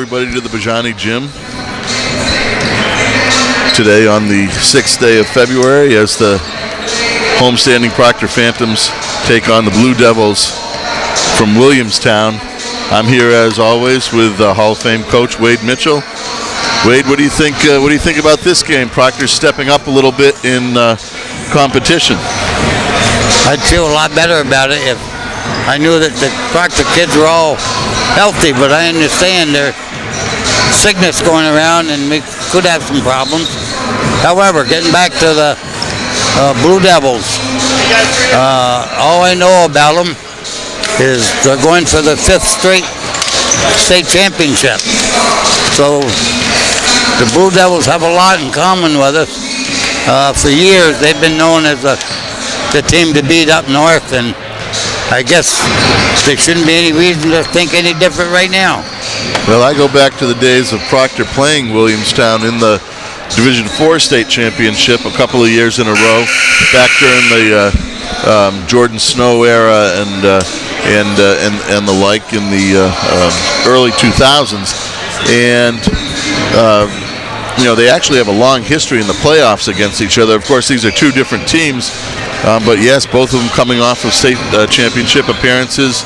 Everybody to the Bajani Gym today on the 6th day of February as the homestanding Proctor Phantoms take on the Blue Devils from Williamstown. I'm here as always with Hall of Fame coach Wade Mitchell. Wade, what do you think? What do you think about this game? Proctor's stepping up a little bit in competition. I'd feel a lot better about it if I knew that the Proctor kids were all healthy, but I understand there's sickness going around and we could have some problems. However, getting back to the Blue Devils, all I know about them is they're going for the 5th straight state championship. So the Blue Devils have a lot in common with us. For years they've been known as the team to beat up north, and I guess there shouldn't be any reason to think any different right now. Well, I go back to the days of Proctor playing Williamstown in the Division IV state championship a couple of years in a row, back during the Jordan Snow era and the like in the early 2000s, and you know, they actually have a long history in the playoffs against each other. Of course, these are two different teams. But yes, both of them coming off of state championship appearances.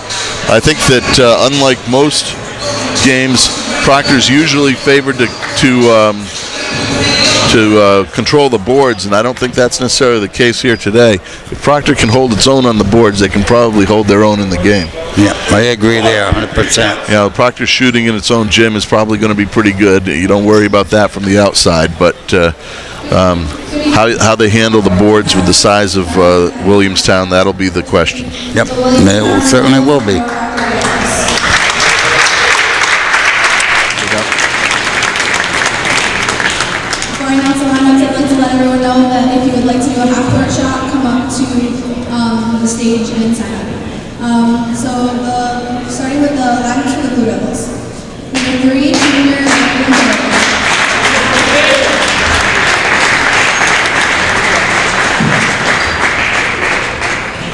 I think that unlike most games, Proctor's usually favored to control the boards, and I don't think that's necessarily the case here today. If Proctor can hold its own on the boards, they can probably hold their own in the game. Yeah, I agree there 100%. You know, Proctor's shooting in its own gym is probably going to be pretty good. You don't worry about that from the outside, but how they handle the boards with the size of Williamstown, that'll be the question. Yep, it certainly will be. Before I announce the lineups, I'd like to let everyone know that if you would like to do a half-court shot, come up to the stage and sign up. Starting with the lineups for the Blue Devils. Number 3, junior Williamstown.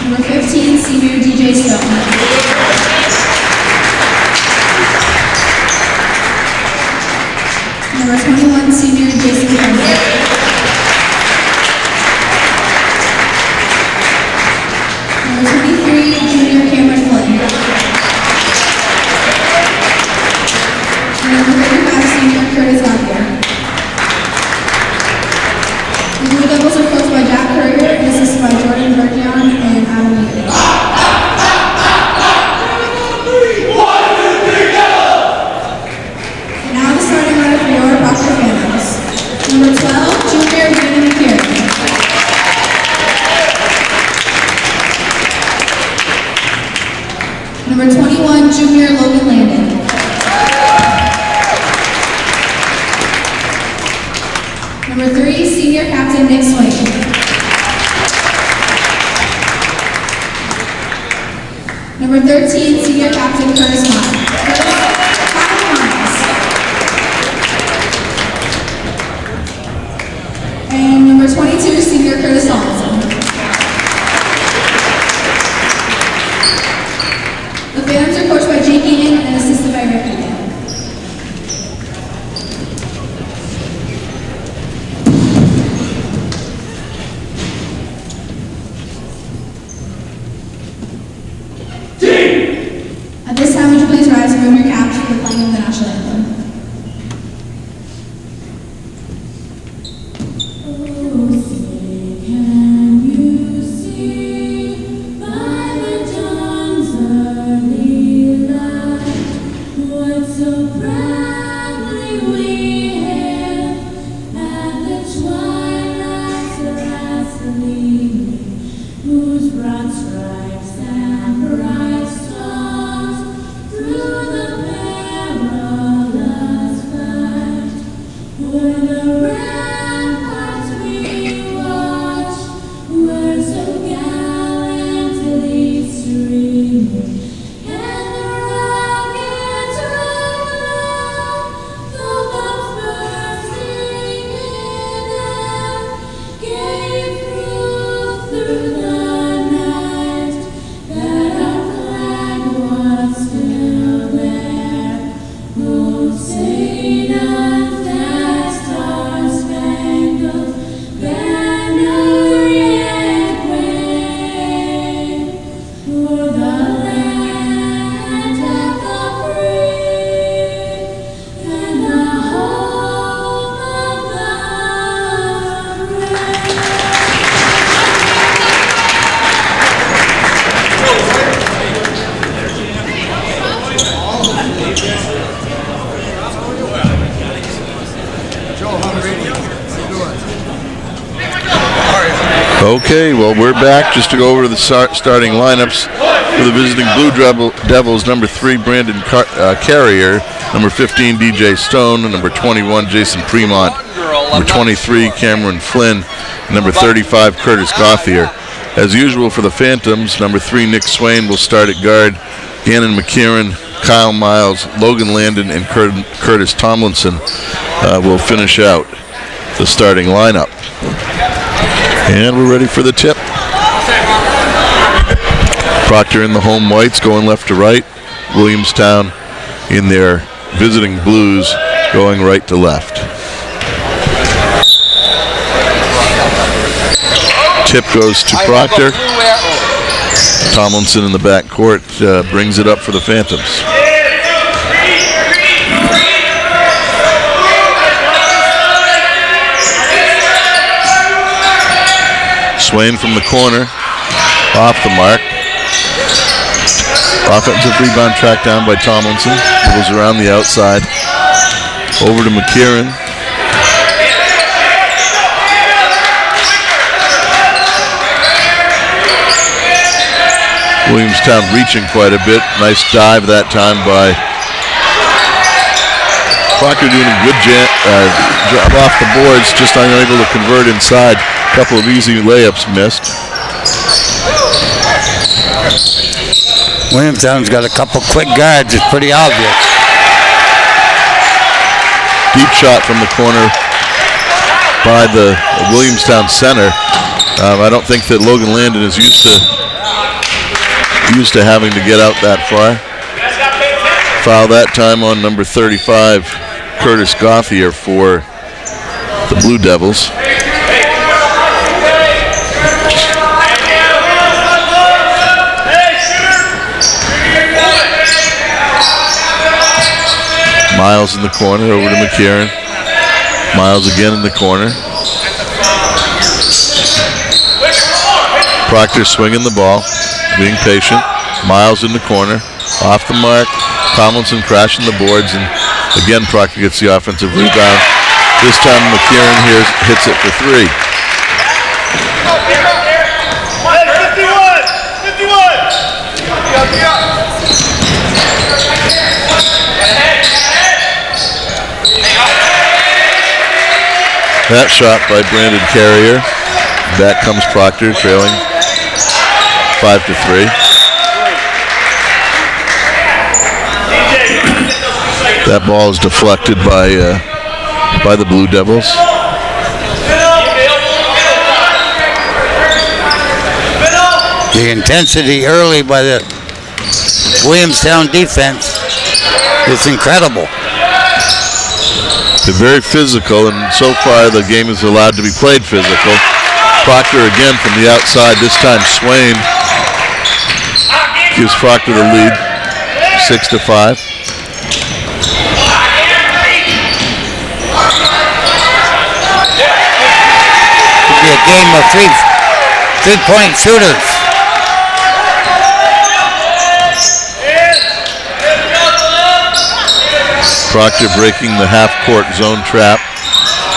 Number 15, senior DJ Stone. Number 21, senior Jason Kennedy. Number 23, junior Cameron Flynn. And number 35, senior Curtis Gaudier. The Blue Devils are coached by Jack Courier and assisted by Jordan Bergeon and Adam Neely. And now the starting lineup for your Proctor Phantoms. Number 12, junior Brandon McCary. Number 21, junior Logan Landon. Number 3, senior captain Nick Swain. Number 13, senior captain Curtis Miles. And number 22, senior Curtis Tomlinson. The Phantoms are coached by Jake Eaton and assisted by Rick Eaton. At this time, would you please rise and remove your caps for the playing of the national anthem? Okay, well, we're back just to go over the starting lineups for the visiting Blue Devils. Number 3, Brandon Carrier. Number 15, DJ Stone. Number 21, Jason Fremont. Number 23, Cameron Flynn. Number 35, Curtis Gauthier. As usual for the Phantoms, number 3, Nick Swain will start at guard. Gannon McKieran, Kyle Miles, Logan Landon, and Curtis Tomlinson will finish out the starting lineup. And we're ready for the tip. Proctor in the home whites going left to right. Williamstown in their visiting blues going right to left. Tip goes to Proctor. Tomlinson in the back court brings it up for the Phantoms. Swain from the corner, off the mark. Offensive rebound tracked down by Tomlinson. Goes around the outside. Over to McKieran. Williamstown reaching quite a bit. Nice dive that time by Proctor, doing a good job off the boards, just unable to convert inside. A couple of easy layups missed. Williamstown's got a couple quick guards. It's pretty obvious. Deep shot from the corner by the Williamstown center. I don't think that Logan Landon is used to having to get out that far. Foul that time on number 35, Curtis Gauthier for the Blue Devils. Miles in the corner, over to McKieran. Miles again in the corner. Proctor swinging the ball, being patient. Miles in the corner, off the mark. Tomlinson crashing the boards, and again Proctor gets the offensive rebound. This time McKieran here hits it for 3. That shot by Brandon Carrier. Back comes Proctor, trailing 5-3. That ball is deflected by the Blue Devils. The intensity early by the Williamstown defense is incredible. They're very physical, and so far the game is allowed to be played physical. Proctor again from the outside. This time Swain gives Proctor the lead, 6-5. Could be a game of three-point shooters. Proctor breaking the half-court zone trap.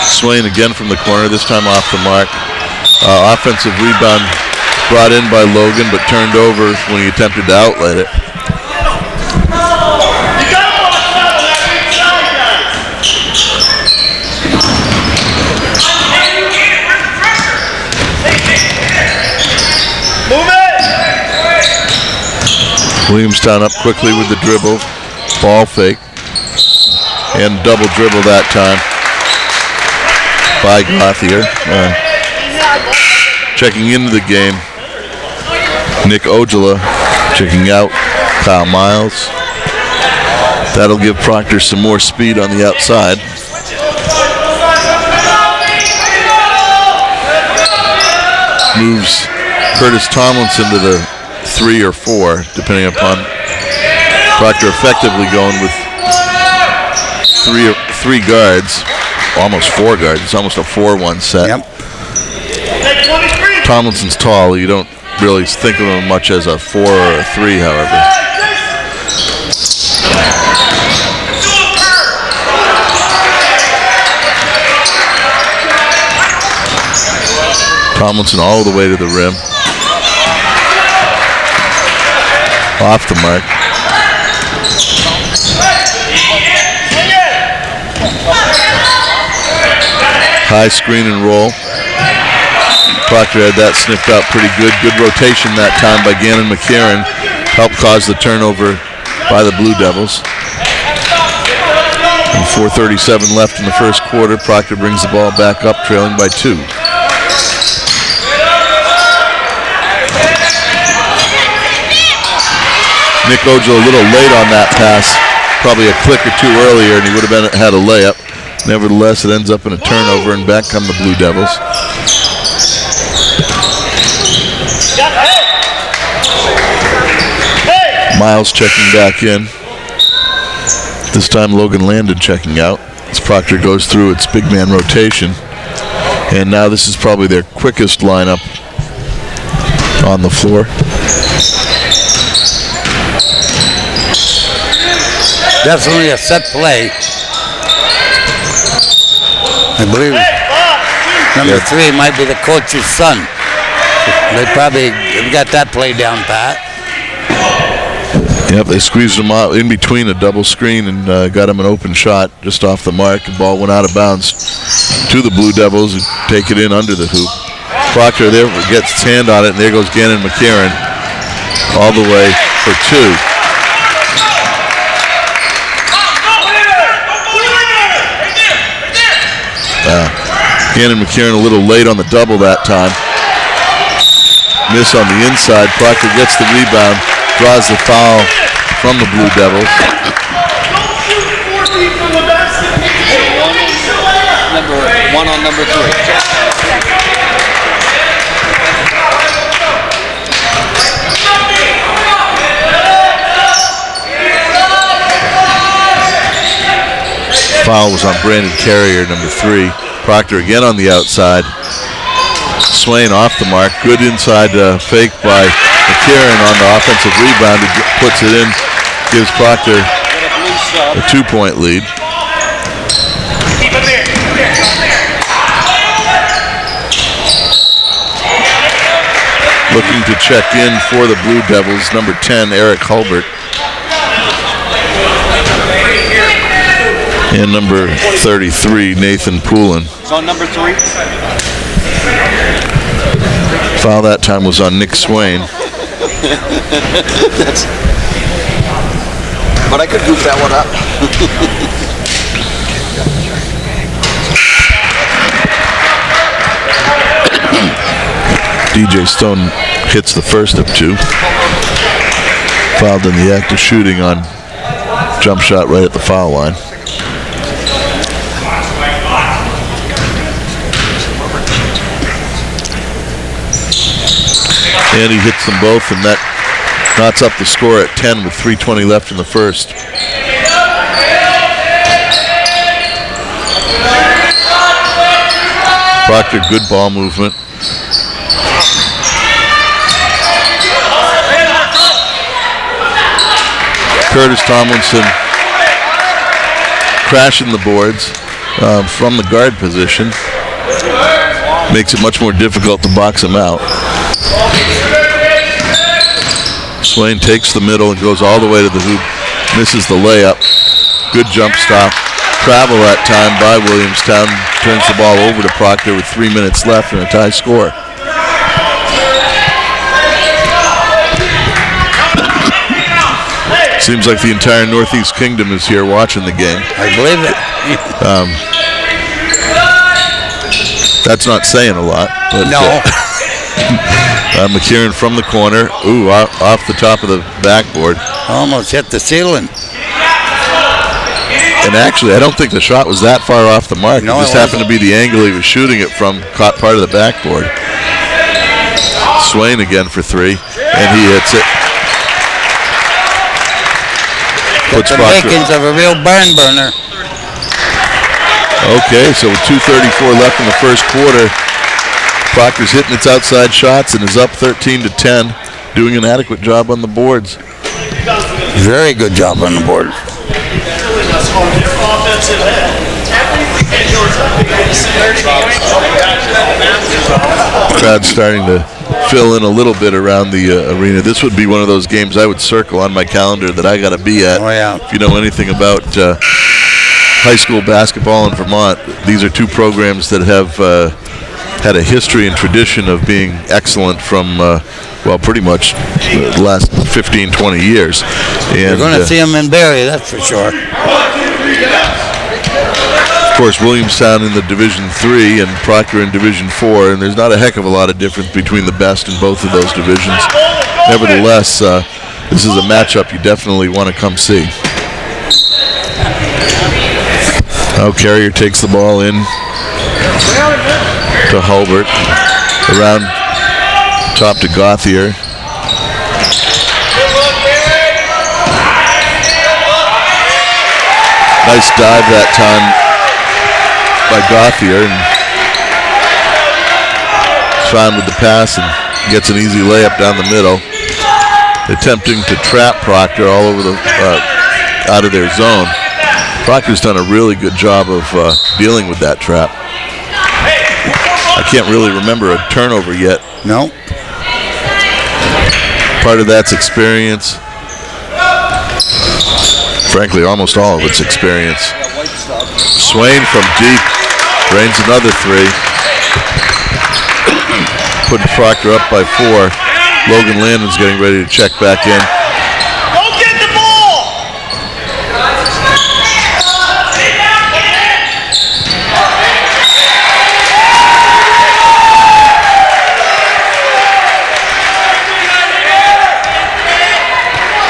Swain again from the corner, this time off the mark. Offensive rebound brought in by Logan, but turned over when he attempted to outlet it. Williamstown up quickly with the dribble, ball fake, and double dribble that time by Gauthier. Checking into the game, Nick Ojala. Checking out, Kyle Miles. That'll give Proctor some more speed on the outside. Moves Curtis Tomlinson to the 3 or 4, depending upon. Proctor effectively going with three guards, almost 4 guards. It's almost a 4-1 set. Yep. Tomlinson's tall. You don't really think of him much as a 4 or a 3, however. Tomlinson all the way to the rim. Off the mark. High screen and roll. Proctor had that sniffed out pretty good. Good rotation that time by Gannon McCarron. Helped cause the turnover by the Blue Devils. And 4:37 left in the first quarter. Proctor brings the ball back up, trailing by 2. Nick Ojo a little late on that pass. Probably a click or two earlier, and he would have had a layup. Nevertheless, it ends up in a turnover, and back come the Blue Devils. Miles checking back in. This time Logan Landon checking out as Proctor goes through its big man rotation. And now this is probably their quickest lineup on the floor. Definitely a set play. I believe number 3 might be the coach's son. They probably got that play down pat. Yep, they squeezed him out in between a double screen and got him an open shot just off the mark. The ball went out of bounds to the Blue Devils who take it in under the hoop. Proctor there gets his hand on it, and there goes Gannon McCarron all the way for 2. Gannon McCarron a little late on the double that time. Miss on the inside. Proctor gets the rebound, draws the foul from the Blue Devils. One on number 3. Foul was on Brandon Carrier, number 3. Proctor again on the outside. Swain off the mark. Good inside fake by McCarron on the offensive rebound. He puts it in, gives Proctor a 2-point lead. Looking to check in for the Blue Devils, number 10, Eric Hulbert. And number 33, Nathan Poulin. It's on number 3. Foul that time was on Nick Swain. But I could goof that one up. DJ Stone hits the first of 2. Fouled in the act of shooting on jump shot right at the foul line. And he hits them both, and that knots up the score at 10 with 3:20 left in the first. Proctor, good ball movement. Curtis Tomlinson crashing the boards from the guard position. Makes it much more difficult to box him out. Swain takes the middle and goes all the way to the hoop. Misses the layup. Good jump stop. Travel that time by Williamstown. Turns the ball over to Proctor with 3 minutes left and a tie score. Seems like the entire Northeast Kingdom is here watching the game. I believe it. That's not saying a lot. But, no. McCarron from the corner. Ooh, off the top of the backboard. Almost hit the ceiling. And actually, I don't think the shot was that far off the mark. No, it just happened to be the angle he was shooting it from, caught part of the backboard. Swain again for 3, and he hits it. Puts the makings of a real barn burner. Okay, so with 2:34 left in the first quarter, Proctor's hitting its outside shots and is up 13-10, doing an adequate job on the boards. Very good job on the board. Crowd starting to fill in a little bit around the arena. This would be one of those games I would circle on my calendar that I got to be at. Oh, yeah. If you know anything about high school basketball in Vermont, these are two programs that have had a history and tradition of being excellent from, well, pretty much the last 15, 20 years. And You're going to see them in Barrie, that's for sure. of course, Williamstown in the Division 3 and Proctor in Division 4, and there's not a heck of a lot of difference between the best in both of those divisions. Nevertheless, this is a matchup you definitely want to come see. Now Carrier takes the ball in to Hulbert, around top to Gauthier. Nice dive that time by Gauthier, and found with the pass and gets an easy layup down the middle. Attempting to trap Proctor all over the out of their zone. Proctor's done a really good job of dealing with that trap. I can't really remember a turnover yet. No. Part of that's experience. Frankly, almost all of it's experience. Swain from deep drains another three. Putting Proctor up by 4. Logan Landon's getting ready to check back in. Go get the ball!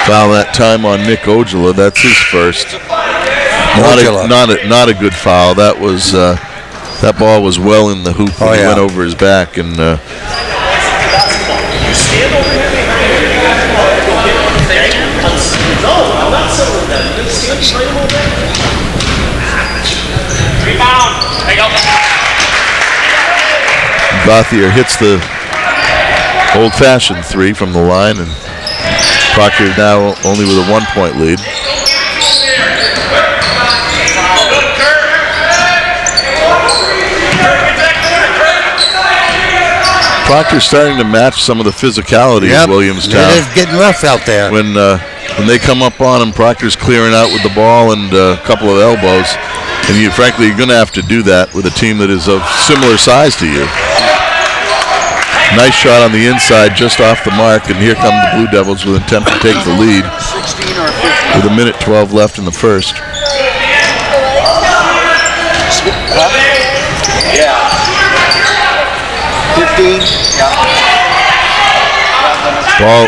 Foul that time on Nick Ojala. That's his first. Not a good foul. That was that ball was well in the hoop when he went over his back, and Gauthier hits the old-fashioned 3 from the line, and Proctor now only with a 1-point lead. Proctor's starting to match some of the physicality of Williamstown. It is getting rough out there. When they come up on him, Proctor's clearing out with the ball and a couple of elbows. And frankly, you're going to have to do that with a team that is of similar size to you. Nice shot on the inside, just off the mark, and here come the Blue Devils with an attempt to take the lead with 1:12 left in the first. Yeah. 15. Ball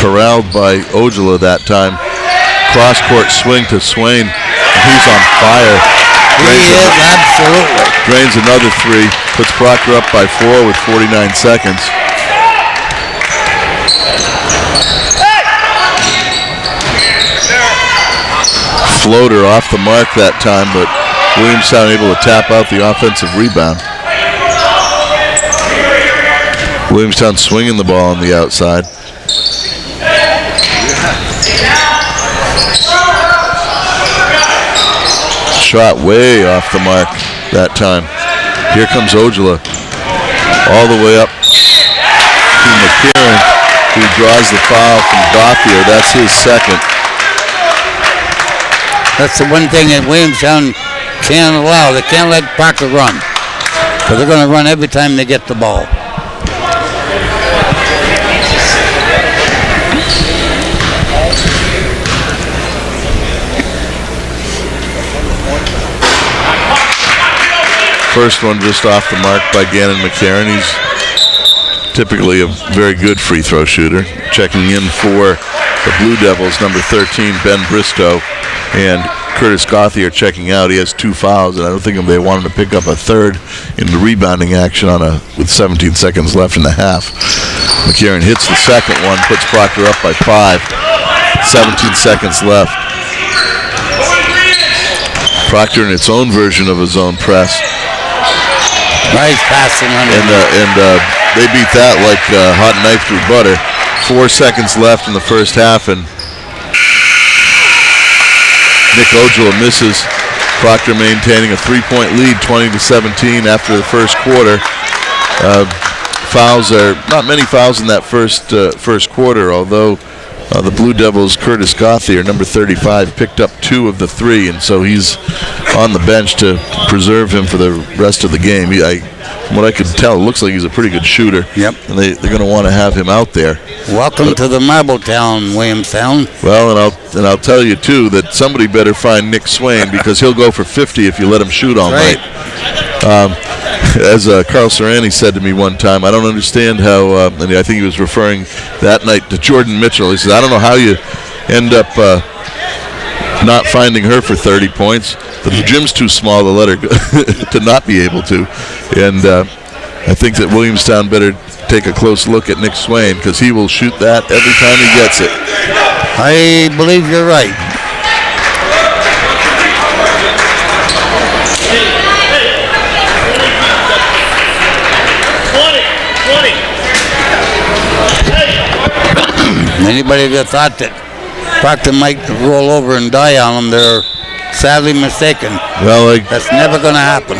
corralled by Ojala that time. Cross-court swing to Swain, and he's on fire. He is, absolutely. Drains another 3, puts Proctor up by 4 with 49 seconds. Floater off the mark that time, but Williamstown able to tap out the offensive rebound. Williamstown swinging the ball on the outside. Shot way off the mark that time. Here comes Ojala all the way up to McCarron, who draws the foul from Gauthier. That's his second. That's the one thing that Williamstown can't allow. They can't let Proctor run, because they're going to run every time they get the ball. First one just off the mark by Gannon McCarron. He's typically a very good free throw shooter. Checking in for the Blue Devils, number 13, Ben Bristow, and Curtis Gauthier checking out. He has 2 fouls, and I don't think they wanted to pick up a third in the rebounding action with 17 seconds left in the half. McCarron hits the second one, puts Proctor up by 5. 17 seconds left. Proctor in its own version of a zone press. Nice passing on And they beat that like hot knife through butter. 4 seconds left in the first half, and Nick Ojala misses Proctor maintaining a 3-point lead, 20-17 after the first quarter. Fouls are not many fouls in that first quarter, although the Blue Devils' Curtis Gauthier, number 35, picked up 2 of the 3, and so he's on the bench to preserve him for the rest of the game. From what I could tell, it looks like he's a pretty good shooter. Yep. And they're going to want to have him out there. Welcome to the Marble Town, Williamstown. Well, and I'll tell you too that somebody better find Nick Swain because he'll go for 50 if you let him shoot all night. As Carl Serrani said to me one time, I don't understand how, and I think he was referring that night to Jordan Mitchell. He said, I don't know how you end up not finding her for 30 points. The gym's too small to let her to not be able to. And I think that Williamstown better take a close look at Nick Swain because he will shoot that every time he gets it. I believe you're right. Anybody that thought that Proctor might roll over and die on them, they're sadly mistaken. Well, that's never going to happen.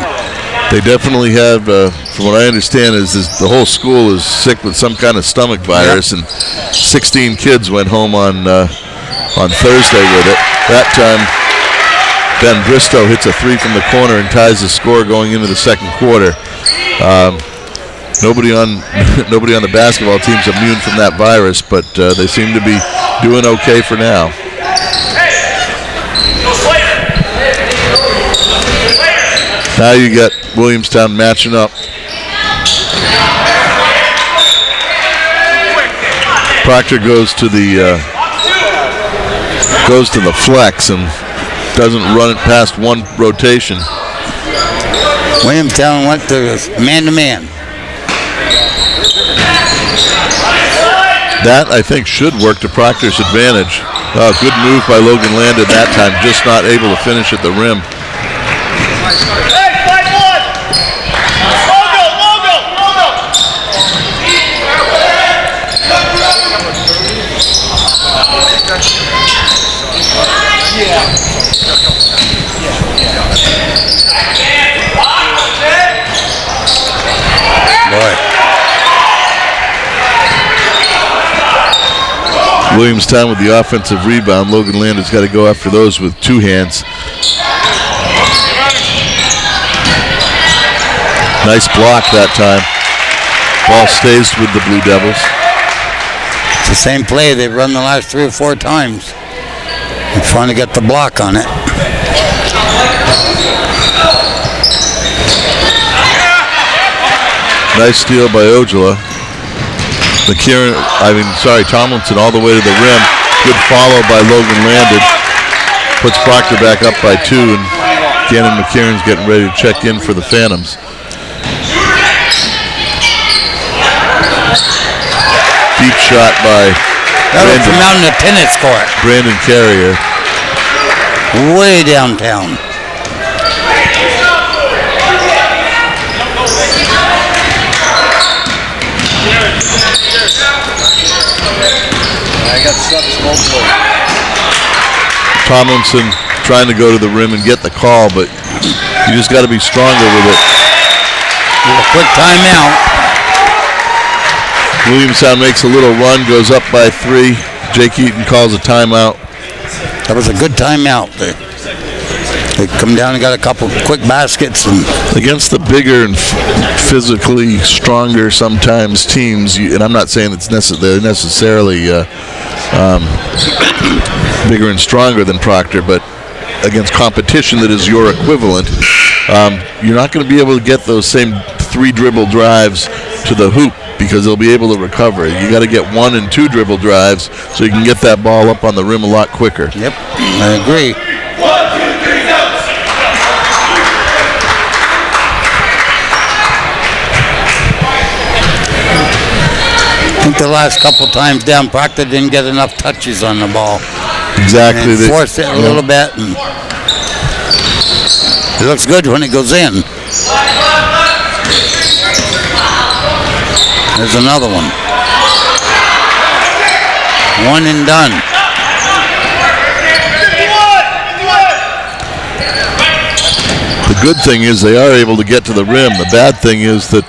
They definitely have, from what I understand, is the whole school is sick with some kind of stomach virus, and 16 kids went home on Thursday with it. That time, Ben Bristow hits a 3 from the corner and ties the score going into the second quarter. Nobody on the basketball team's immune from that virus, but they seem to be doing okay for now. Now you got Williamstown matching up. Proctor goes to the flex and doesn't run it past one rotation. Williamstown went to man-to-man. That, I think, should work to Proctor's advantage. Good move by Logan Landon that time, just not able to finish at the rim. Hey, 5-1! Logo! Boy. Williamstown with the offensive rebound. Logan Landon's got to go after those with 2 hands. Nice block that time. Ball stays with the Blue Devils. It's the same play they've run the last 3 or 4 times. They're trying to get the block on it. Nice steal by Ojala. Tomlinson all the way to the rim. Good follow by Logan Landon. Puts Proctor back up by 2, and Gannon McKieran's getting ready to check in for the Phantoms. Deep shot by From out in the tennis court. Brandon Carrier. Way downtown. I got subs both ways. Tomlinson trying to go to the rim and get the call, but you just got to be stronger with it. A quick timeout. Williamstown makes a little run, goes up by 3. Jake Eaton calls a timeout. That was a good timeout. They come down and got a couple quick baskets. And against the bigger and physically stronger sometimes teams, and I'm not saying it's necessarily bigger and stronger than Proctor, but against competition that is your equivalent, you're not going to be able to get those same 3 dribble drives to the hoop because they'll be able to recover. You got to get 1 and 2 dribble drives so you can get that ball up on the rim a lot quicker. Yep, I agree. 1, 2, 3, go! I think the last couple times down, Proctor didn't get enough touches on the ball. Exactly. And forced it a little bit. And it looks good when it goes in. There's another one. 1 and done. The good thing is they are able to get to the rim. The bad thing is that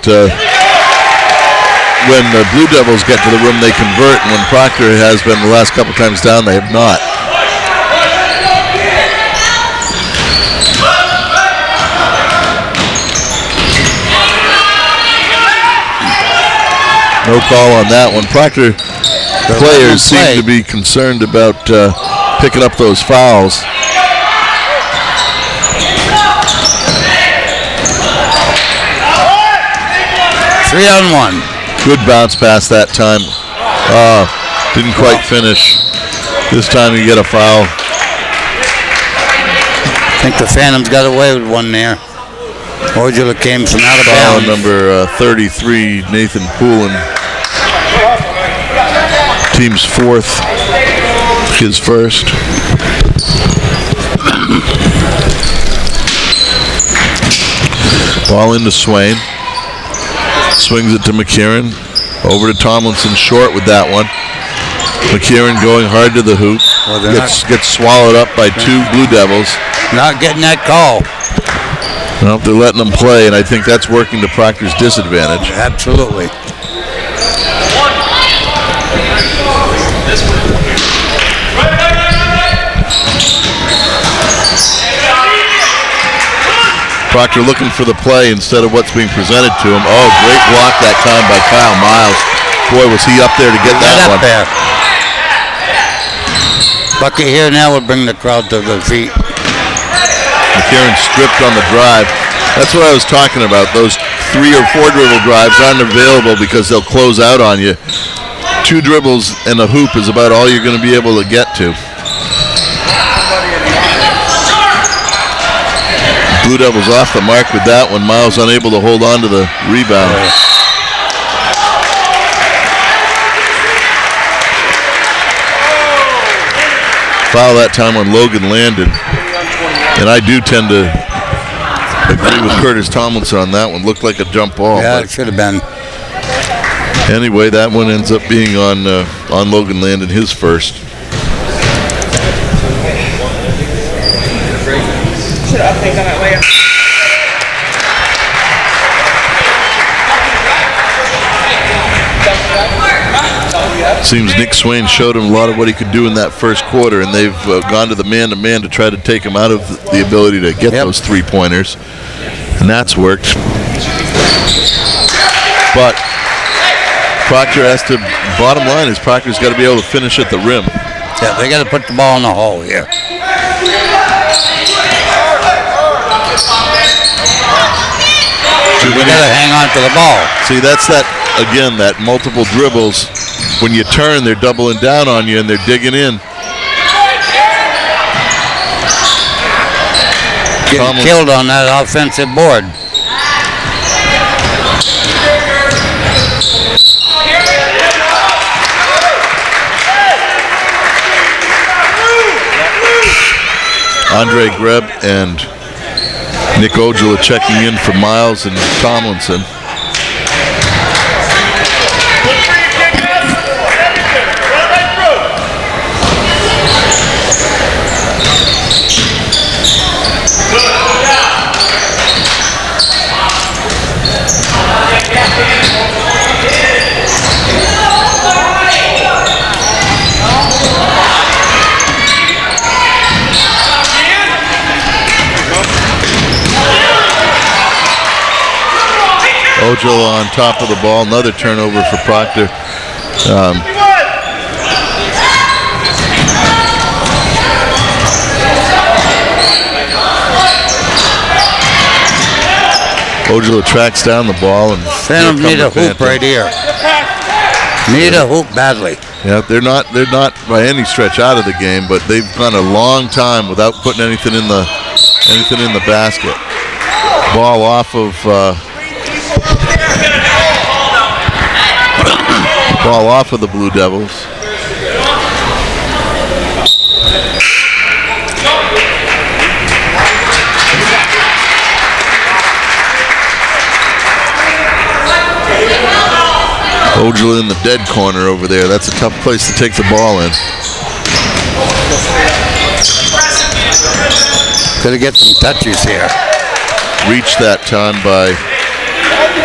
when the Blue Devils get to the rim, they convert, and when Proctor has been the last couple times down, they have not. No call on that one. Proctor players seem to be concerned about picking up those fouls. Three on one. Good bounce pass that time. Didn't quite finish. This time you get a foul. I think the Phantoms got away with one there. Ojala came from out of Foul bounds. number 33, Nathan Poulin. Team's fourth, his first. Ball into Swain. Swings it to McKieran. Over to Tomlinson, short with that one. McKieran going hard to the hoop. Well, gets swallowed up by two Blue Devils. Not getting that call. Well, they're letting them play, and I think that's working to Proctor's disadvantage. Absolutely. Proctor looking for the play instead of what's being presented to him. Oh, great block that time by Kyle Miles. Boy, was he up there to get that one. There. Bucket here now will bring the crowd to their feet. McKieran stripped on the drive. That's what I was talking about. Those 3 or 4 dribble drives aren't available because they'll close out on you. 2 dribbles and a hoop is about all you're going to be able to get to. Blue Devils off the mark with that one. Miles unable to hold on to the rebound. Foul that time on Logan Landon. And I do tend to agree with Curtis Tomlinson on that one. Looked like a jump ball. Yeah, it should have been. Anyway, that one ends up being on Logan Landon, his first. Should have updated on that later. Seems Nick Swain showed him a lot of what he could do in that first quarter, and they've gone to the man-to-man to try to take him out of the ability to get those three-pointers, and that's worked. But Proctor has to, bottom line is Proctor's got to be able to finish at the rim. Yeah, they got to put the ball in the hole here. We got to hang on to the ball. See, that's that, again, that multiple dribbles. When you turn, they're doubling down on you and they're digging in. Getting killed on that offensive board. Andre Greb and Nick Ojala checking in for Miles and Tomlinson. Ojala on top of the ball. Another turnover for Proctor. Ojala tracks down the ball and Phantoms need a hoop right here. Need a hoop badly. Yeah, they're not by any stretch out of the game, but they've gone a long time without putting anything in the basket. Ball off of the Blue Devils. Ojala in the dead corner over there. That's a tough place to take the ball in. Gotta get some touches here. reached that ton by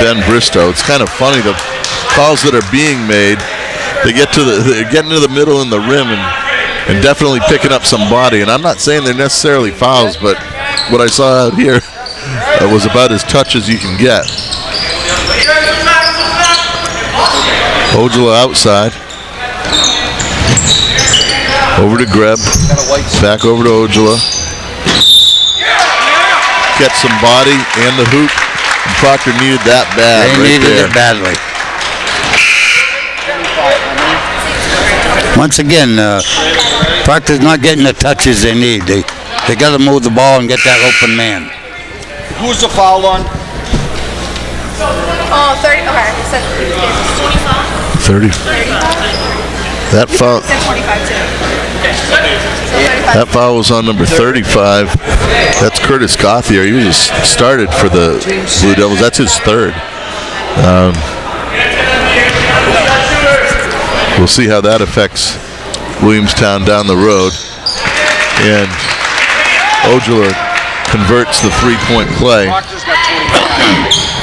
Ben Bristow. It's kind of funny, the calls that are being made, they're getting to the middle and the rim and definitely picking up some body. And I'm not saying they're necessarily fouls, but what I saw out here was about as touch as you can get. Ojala outside. Over to Greb. Back over to Ojala. Get some body and the hoop. And Proctor needed that bad. They needed it badly. Once again, Proctor's not getting the touches they need. They got to move the ball and get that open man. Who's the foul on? Oh, 30. Okay, you said 30. That foul. You said 25 too. That foul was on number 35. That's Curtis Gauthier. He was just started for the Blue Devils. That's his third. We'll see how that affects Williamstown down the road. And Ojala converts the three-point play. Proctor's got 25.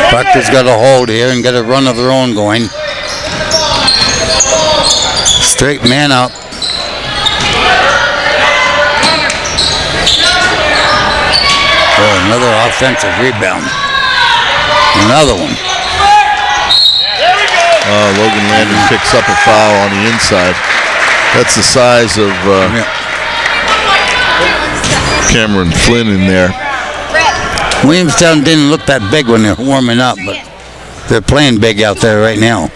Proctor's got a hold here and got a run of their own going. Straight man up. Oh, another offensive rebound. Another one. Logan Landon picks up a foul on the inside. That's the size of Cameron Flynn in there. Williamstown didn't look that big when they're warming up, but they're playing big out there right now.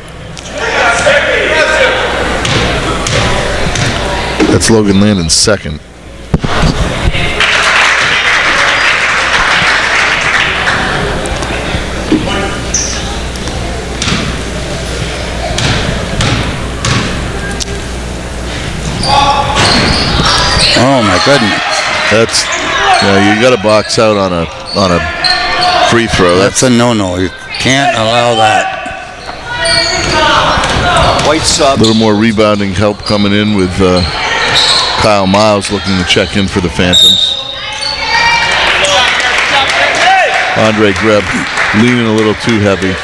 That's Logan Landon's second. Oh my goodness. That's you got to box out on a free throw. That's a no-no. You can't allow that. White sub. A little more rebounding help coming in with Kyle Miles looking to check in for the Phantoms. Andre Greb leaning a little too heavy.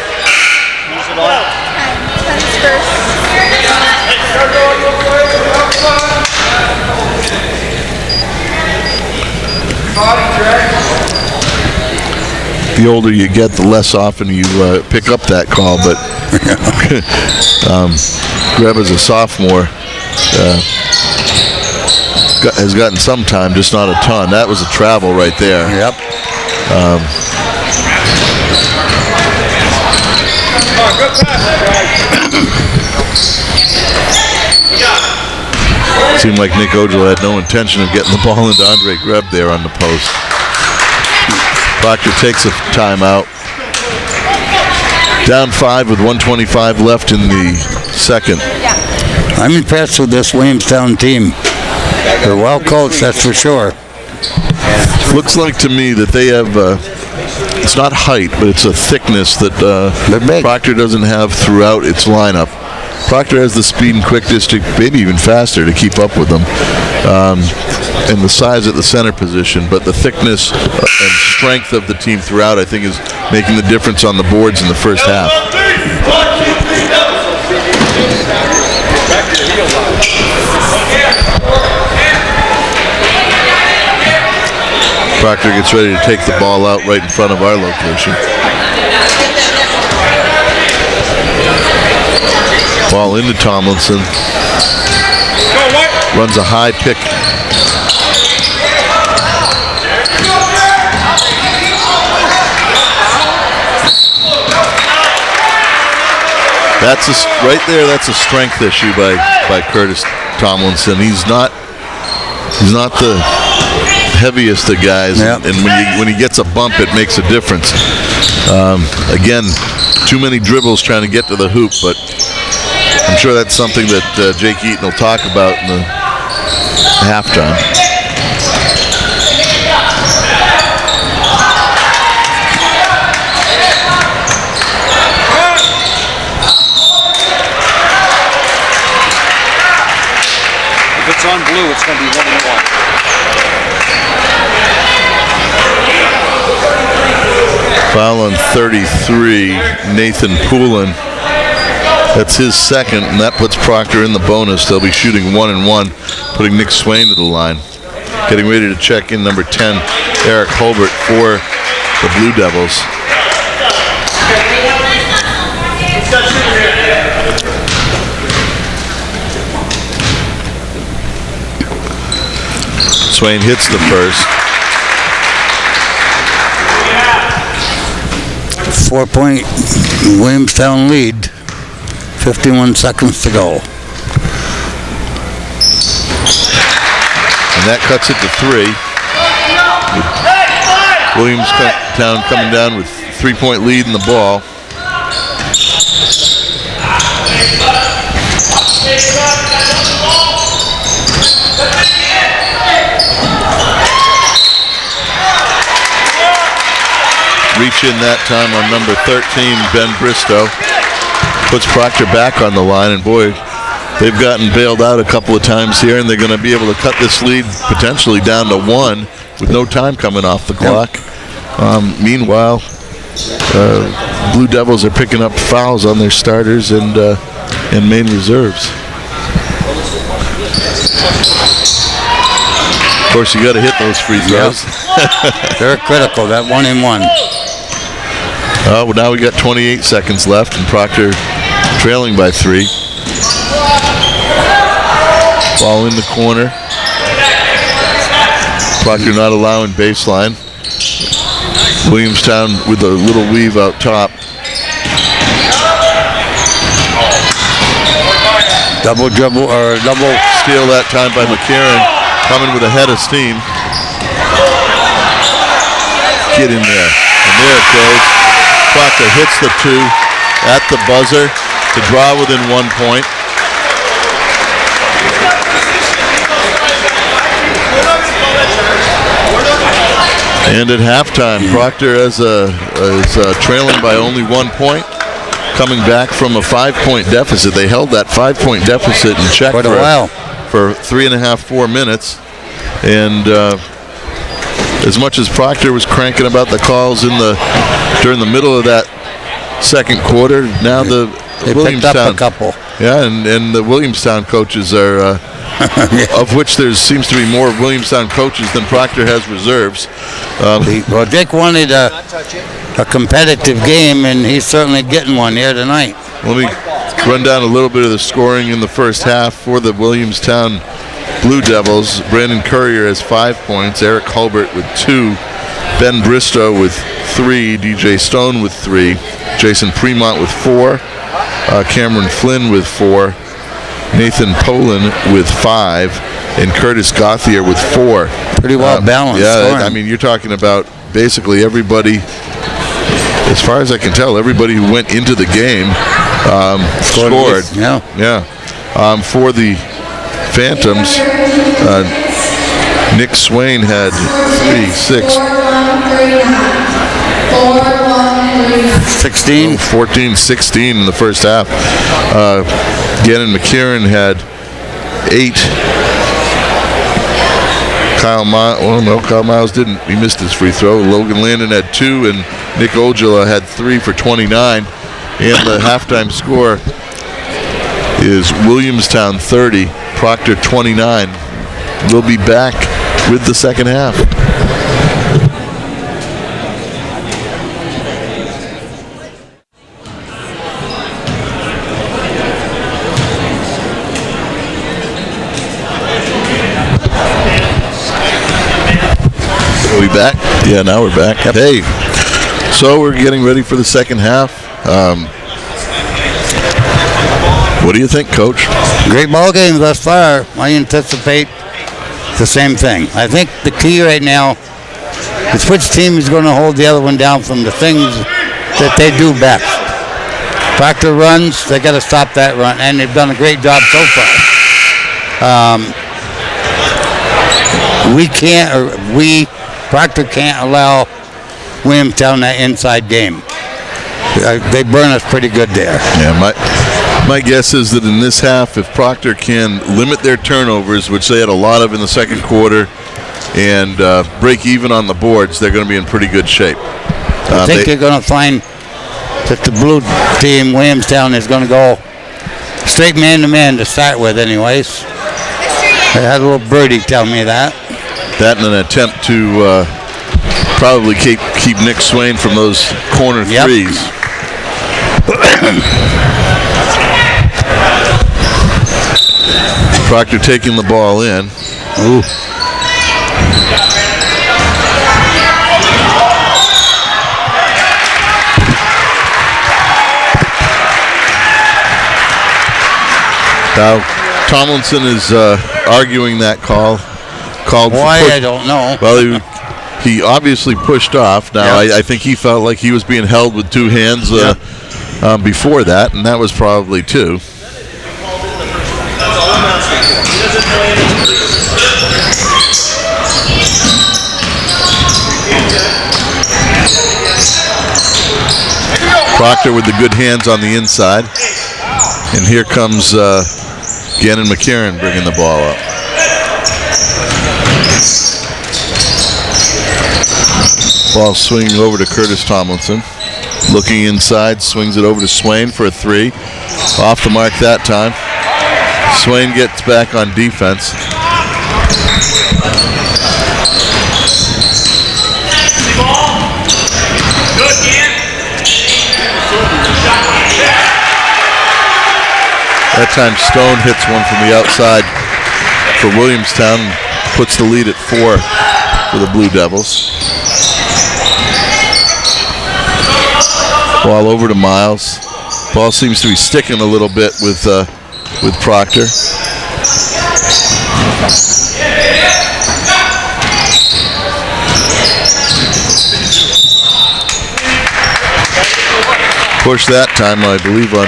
The older you get, the less often you pick up that call, but Greb as a sophomore has gotten some time, just not a ton. That was a travel right there. Yep. Seemed like Nick Ojala had no intention of getting the ball into Andre Greb there on the post. Proctor takes a timeout. Down 5 with 1:25 left in the second. I'm impressed with this Williamstown team. They're well coached, that's for sure. Looks like to me that they have, it's not height, but it's a thickness that Proctor doesn't have throughout its lineup. Proctor has the speed and quickness to maybe even faster to keep up with them. And the size at the center position, but the thickness and strength of the team throughout, I think, is making the difference on the boards in the first half. Proctor gets ready to take the ball out right in front of our location. Ball into Tomlinson. Runs a high pick. Right there. That's a strength issue by Curtis Tomlinson. He's not the heaviest of guys, yep. And when he gets a bump, it makes a difference. Again, too many dribbles trying to get to the hoop, but I'm sure that's something that Jake Eaton will talk about in the halftime. on blue, it's going to be 1-1. Foul on 33, Nathan Poulin. That's his second, and that puts Proctor in the bonus. They'll be shooting 1-1, putting Nick Swain to the line. Getting ready to check in number 10, Eric Holbert for the Blue Devils. Swain hits the first. 4-point Williamstown lead. 51 seconds to go. And that cuts it to 3. Williamstown coming down with 3-point lead in the ball. Reach in that time on number 13, Ben Bristow. Puts Proctor back on the line, and boy, they've gotten bailed out a couple of times here, and they're going to be able to cut this lead potentially down to 1 with no time coming off the clock. Meanwhile, Blue Devils are picking up fouls on their starters and main reserves. Of course, you got to hit those free throws. Yep. They're critical, that 1-1. Well, now we got 28 seconds left, and Proctor trailing by 3. Ball in the corner. Proctor not allowing baseline. Williamstown with a little weave out top. Double dribble or double Steal that time by McCarron, coming with a head of steam. Get in there, and there it goes. Proctor hits the 2 at the buzzer to draw within 1 point. And at halftime, Proctor is trailing by only 1 point, coming back from a 5-point deficit. They held that 5-point deficit in check for a while, for 3.5-4 minutes, and as much as Proctor was cranking about the calls during the middle of that second quarter, now they picked up a couple. Yeah, and the Williamstown coaches are, of which there seems to be more Williamstown coaches than Proctor has reserves. Well, Dick wanted a competitive game, and he's certainly getting one here tonight. Let me run down a little bit of the scoring in the first half for the Williamstown Blue Devils. Brandon Currier has 5 points, Eric Hulbert with 2, Ben Bristow with 3, DJ Stone with 3, Jason Premont with 4, Cameron Flynn with 4, Nathan Poulin with 5, and Curtis Gauthier with 4. Pretty well balanced. Yeah, scoring. I mean, you're talking about basically everybody, as far as I can tell, everybody who went into the game scored. Yeah. For the Phantoms, Nick Swain had 3, 6, 16, 14, 16 in the first half. Gannon McCarron had 8. Kyle Miles didn't. He missed his free throw. Logan Landon had 2, and Nick Ojala had 3 for 29. And the halftime score is Williamstown 30, Proctor 29. We'll be back with the second half. Are we back? Yeah, now we're back. Yep. Hey, so we're getting ready for the second half. What do you think, Coach? Great ball game thus far. I anticipate the same thing. I think the key right now is which team is going to hold the other one down from the things that they do best. Proctor runs, they got to stop that run, and they've done a great job so far. Proctor can't allow Williamstown that inside game. They burn us pretty good there. Yeah, My guess is that in this half, if Proctor can limit their turnovers, which they had a lot of in the second quarter, and break even on the boards, they're going to be in pretty good shape. I think you're going to find that the blue team, Williamstown, is going to go straight man-to-man to start with anyways. I had a little birdie tell me that. That and an attempt to probably keep Nick Swain from those corner threes. Proctor taking the ball in. Ooh. Now, Tomlinson is arguing that call. Called why, I don't know. Well, he obviously pushed off. Now, I think he felt like he was being held with two hands before that, and that was probably two. Proctor with the good hands on the inside. And here comes Gannon McCarron bringing the ball up. Ball swinging over to Curtis Tomlinson. Looking inside, swings it over to Swain for a three. Off the mark that time. Swain gets back on defense. That time Stone hits one from the outside for Williamstown and puts the lead at 4 for the Blue Devils. Ball over to Miles. Ball seems to be sticking a little bit with Proctor. Push that time, I believe, on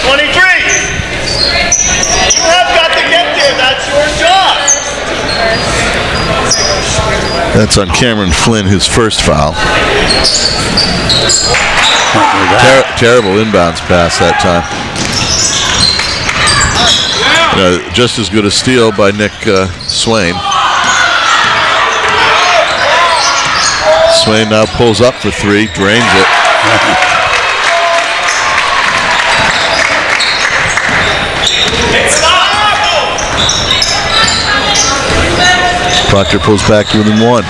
23. You have got to get there. That's your job. That's on Cameron Flynn, his first foul. Terrible inbounds pass that time. Just as good a steal by Nick Swain. Swain now pulls up for three, drains it. Proctor pulls back to within one.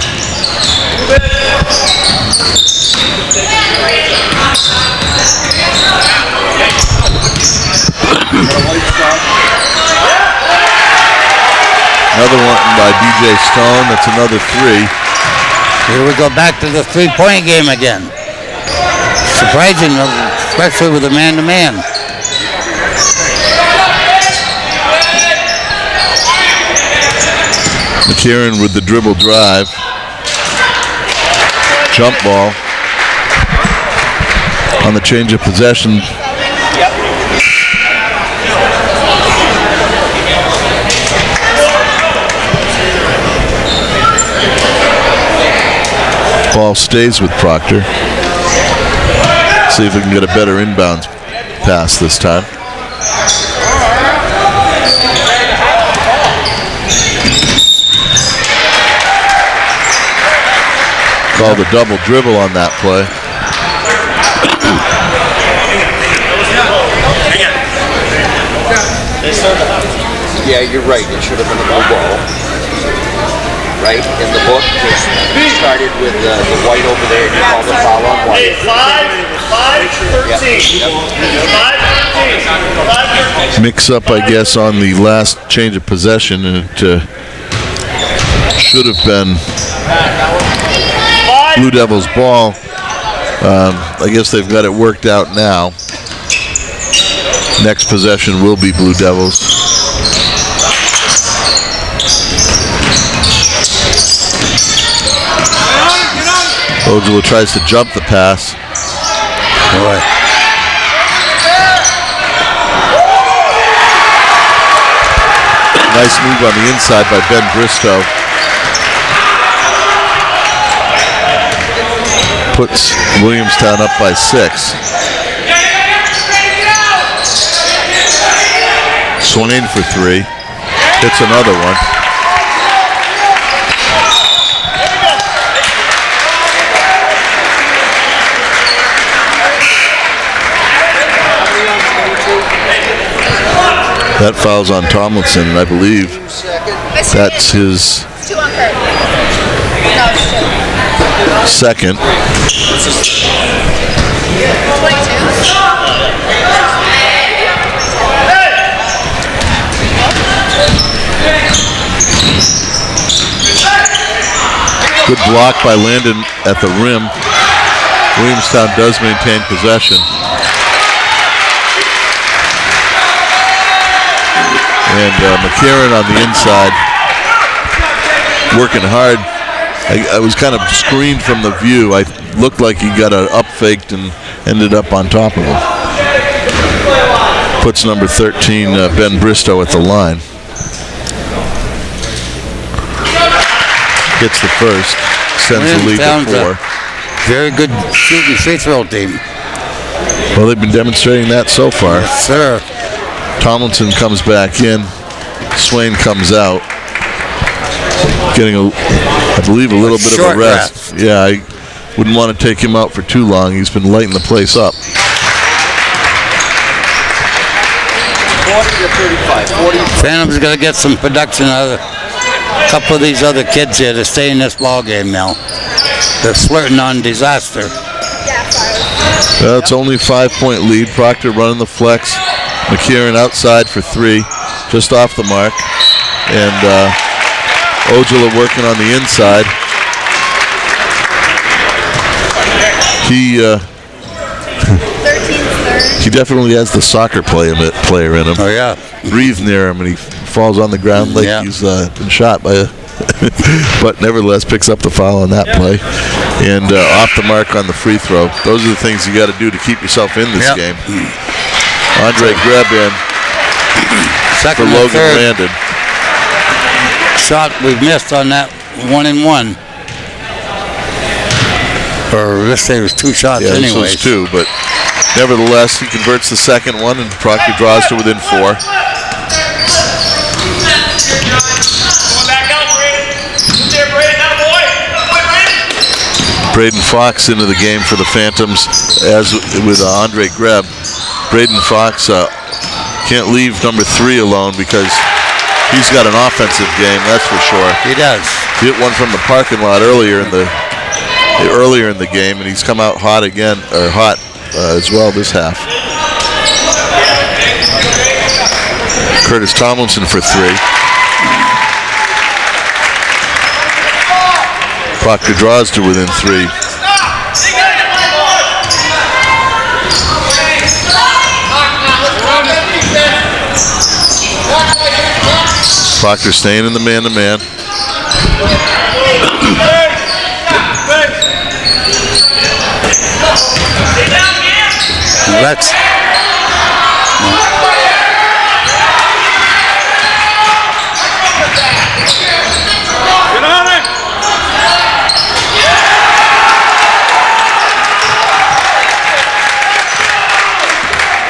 Another one by DJ Stone. That's another three. Here we go back to the three-point game again. Surprising, especially with a man-to-man. McCarron with the dribble drive. Jump ball. On the change of possession. Ball stays with Proctor. See if we can get a better inbounds pass this time. Call the double dribble on that play. Yeah, you're right. It should have been a blue ball. Right? In the book, it started with the white over there, and you called the foul on white. 5-13. Mix up, I guess, on the last change of possession, and it should have been Blue Devils ball. I guess they've got it worked out now. Next possession will be Blue Devils. Ojala tries to jump the pass. Boy. Nice move on the inside by Ben Bristow. Puts Williamstown up by 6. Swain for 3. Hits another one. That fouls on Tomlinson, and I believe that's his 2 on Kurt. No, it's 2. second. 22. Good block by Landon at the rim. Williamstown does maintain possession. And McCarron on the inside, working hard. I was kind of screened from the view. I looked like he got an up faked and ended up on top of him. Puts number 13, Ben Bristow, at the line. Hits the first, sends the lead to 4. Very good shooting free throw team. Well, they've been demonstrating that so far. Yes, sir. Tomlinson comes back in. Swain comes out. Getting, I believe, a little bit of a rest. Yeah, I wouldn't want to take him out for too long. He's been lighting the place up. 40 to 35. 40. Phantom's got to get some production out of a couple of these other kids here to stay in this ball game now. They're flirting on disaster. It's only a 5-point lead. Proctor running the flex. McCarron outside for 3, just off the mark. And Ojala working on the inside. He definitely has the soccer player in him. Oh, yeah. Breathe near him, and he falls on the ground like he's been shot by a... but nevertheless picks up the foul on that play. And off the mark on the free throw. Those are the things you got to do to keep yourself in this game. Andre Greb in Second for Logan third. Landon. Shot we've missed on that 1-and-1. Or let's say it was 2 shots anyways. This was 2, but nevertheless he converts the second one, and Proctor draws to within 4. Braden Fox into the game for the Phantoms, as with Andre Greb. Braden Fox can't leave number 3 alone because he's got an offensive game, that's for sure. He does. He hit one from the parking lot earlier in the game, and he's come out hot again, or hot as well this half. Curtis Tomlinson for 3. Proctor draws to within 3. Proctor staying in the man-to-man. Let's.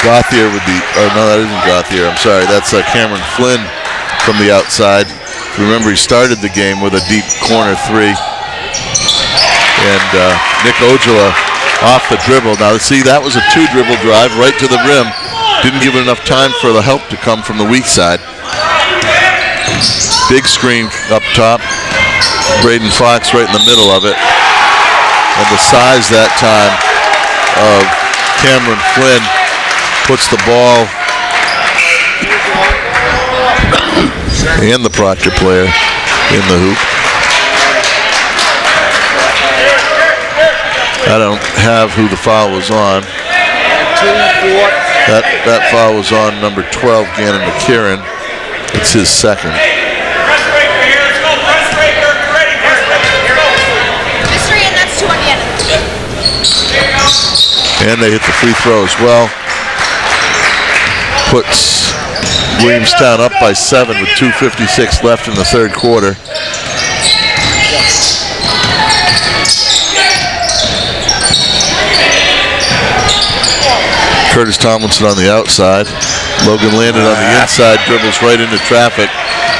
Gauthier with the, oh no, that isn't Gauthier, I'm sorry, that's Cameron Flynn from the outside. Remember, he started the game with a deep corner 3. And Nick Ojala off the dribble. Now, see, that was a 2-dribble drive right to the rim. Didn't give it enough time for the help to come from the weak side. Big screen up top. Braden Fox right in the middle of it. And the size that time of Cameron Flynn puts the ball and the Proctor player in the hoop. I don't have who the foul was on. That foul was on number 12, Gannon McCarron. It's his second. And they hit the free throw as well. Puts Williamstown up by 7 with 2:56 left in the third quarter. Curtis Tomlinson on the outside. Logan landed on the inside, dribbles right into traffic,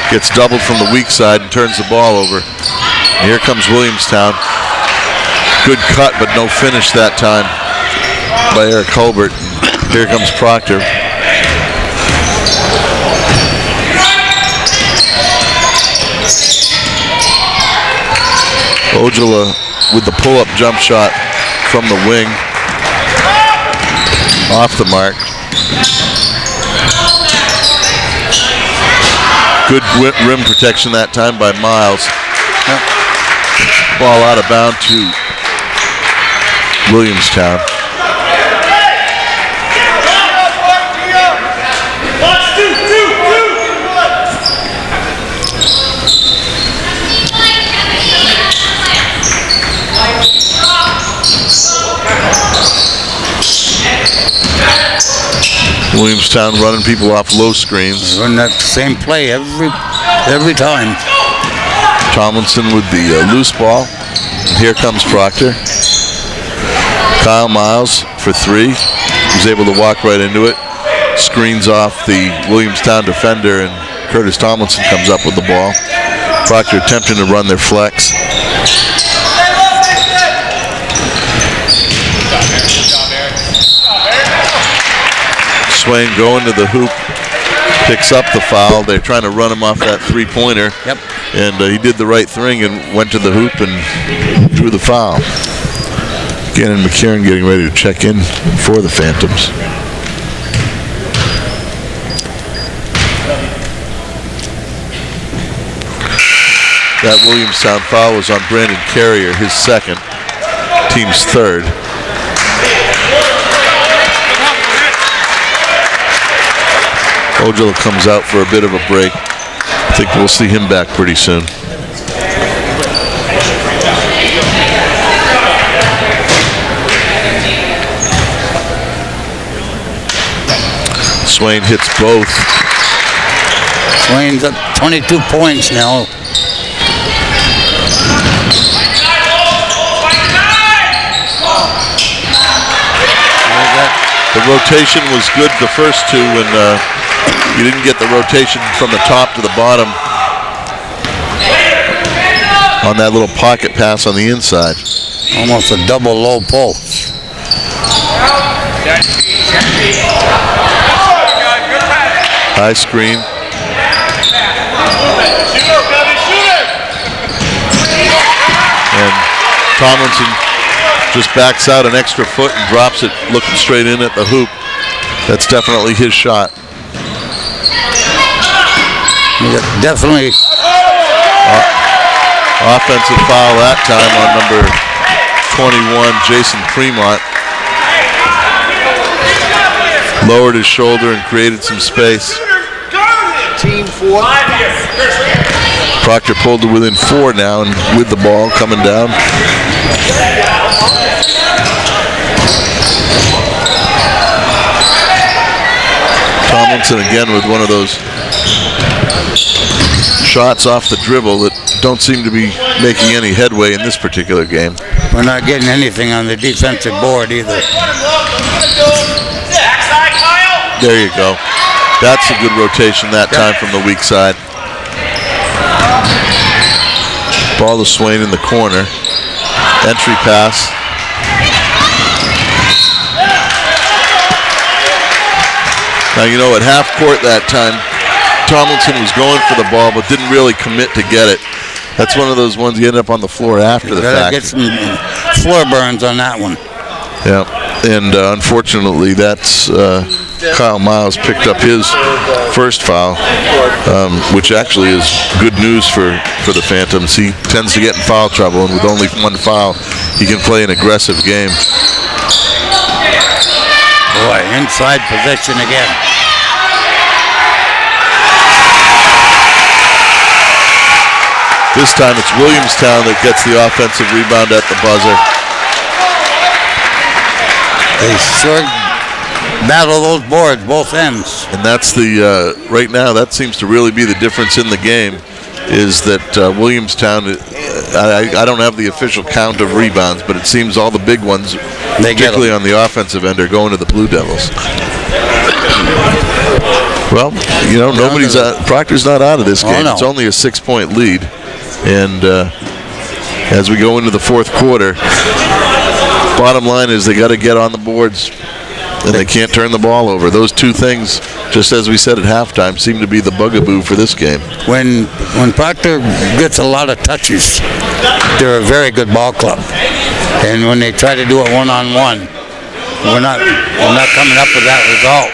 gets doubled from the weak side and turns the ball over. And here comes Williamstown. Good cut, but no finish that time by Eric Colbert. Here comes Proctor. Ojala with the pull-up jump shot from the wing. Off the mark. Good rim protection that time by Miles. Ball out of bounds to Williamstown. Williamstown running people off low screens. Run that same play every time. Tomlinson with the loose ball. Here comes Proctor. Kyle Miles for three. He's able to walk right into it. Screens off the Williamstown defender, and Curtis Tomlinson comes up with the ball. Proctor attempting to run their flex. Swain going to the hoop, picks up the foul. They're trying to run him off that three-pointer. Yep. And he did the right thing and went to the hoop and drew the foul. Gannon McCarron getting ready to check in for the Phantoms. That Williamstown foul was on Brandon Carrier, his second, team's third. Ojala comes out for a bit of a break. I think we'll see him back pretty soon. Swain hits both. Swain's up 22 points now. The rotation was good the first two, and you didn't get the rotation from the top to the bottom on that little pocket pass on the inside. Almost a double low post. High screen. And Tomlinson just backs out an extra foot and drops it looking straight in at the hoop. That's definitely his shot. Definitely. Offensive foul that time on number 21, Jason Fremont. Lowered his shoulder and created some space. Team 4. Proctor pulled to within 4 now, and with the ball coming down. Tomlinson again with one of those shots off the dribble that don't seem to be making any headway in this particular game. We're not getting anything on the defensive board either. There you go. That's a good rotation that time from the weak side. Ball to Swain in the corner. Entry pass. Now, you know, at half court that time, Tomlinson was going for the ball but didn't really commit to get it. That's one of those ones you end up on the floor after the fact. Get some floor burns on that one. Yeah, and unfortunately, that's Kyle Miles picked up his first foul, which actually is good news for the Phantoms. He tends to get in foul trouble, and with only one foul, he can play an aggressive game. Boy, inside possession again. This time it's Williamstown that gets the offensive rebound at the buzzer. They sure battle those boards, both ends. And that's the, right now, that seems to really be the difference in the game, is that Williamstown, I don't have the official count of rebounds, but it seems all the big ones particularly on the offensive end, are going to the Blue Devils. Well, you know, Proctor's not out of this game. no. It's only a 6-point lead. And as we go into the fourth quarter, bottom line is they got to get on the boards, and they can't turn the ball over. Those two things, just as we said at halftime, seem to be the bugaboo for this game. When Proctor gets a lot of touches, they're a very good ball club. And when they try to do it one-on-one, we're not coming up with that result.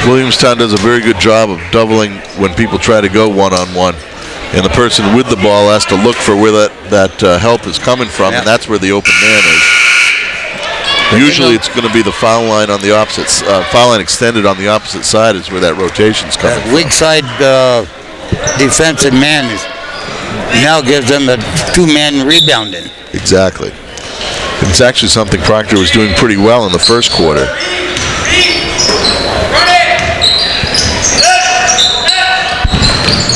Williamstown does a very good job of doubling when people try to go one-on-one. And the person with the ball has to look for where that help is coming from, and that's where the open man is. Usually it's going to be the foul line on the opposite, foul line extended on the opposite side is where that rotation's coming from. Weak side defensive man now gives them a two-man rebounding. Exactly. It's actually something Proctor was doing pretty well in the first quarter.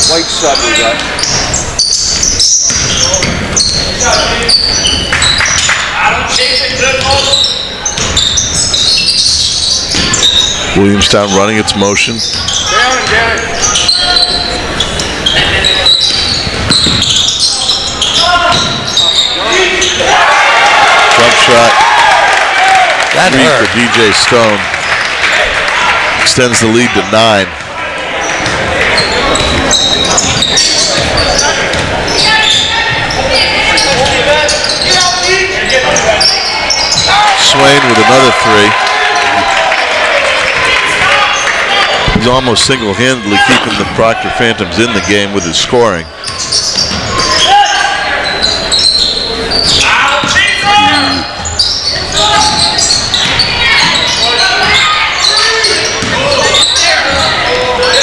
White sub we got. Williamstown running its motion. Jump shot. That hurt. For DJ Stone. Extends the lead to 9. Swain with another 3. He's almost single-handedly keeping the Proctor Phantoms in the game with his scoring.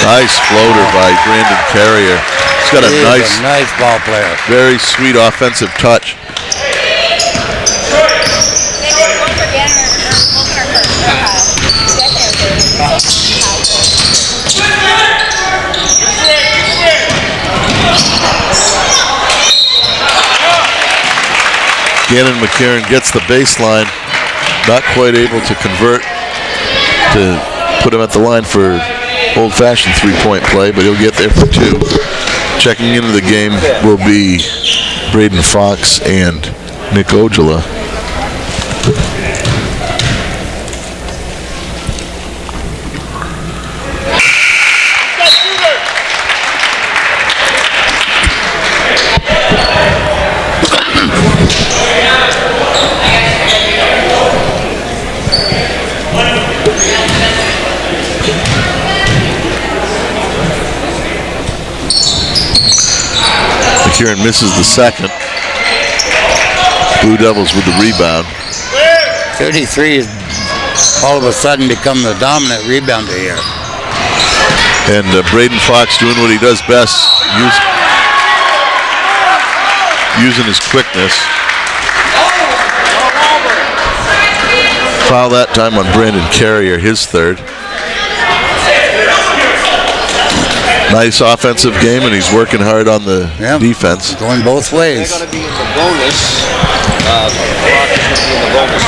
Nice floater by Brandon Carrier. He's got a nice ball player. Very sweet offensive touch. Gannon McCarron gets the baseline, not quite able to convert to put him at the line for old-fashioned three-point play, but he'll get there for 2. Checking into the game will be Braden Fox and Nick Ojala. McCarron misses the second. Blue Devils with the rebound. 33 has all of a sudden become the dominant rebounder here. And Braden Fox doing what he does best, using his quickness. Foul that time on Brandon Carrier, his 3rd. Nice offensive game, and he's working hard on the defense. Going both ways. They're going to be in the bonus. Proctor's going to be in the bonus.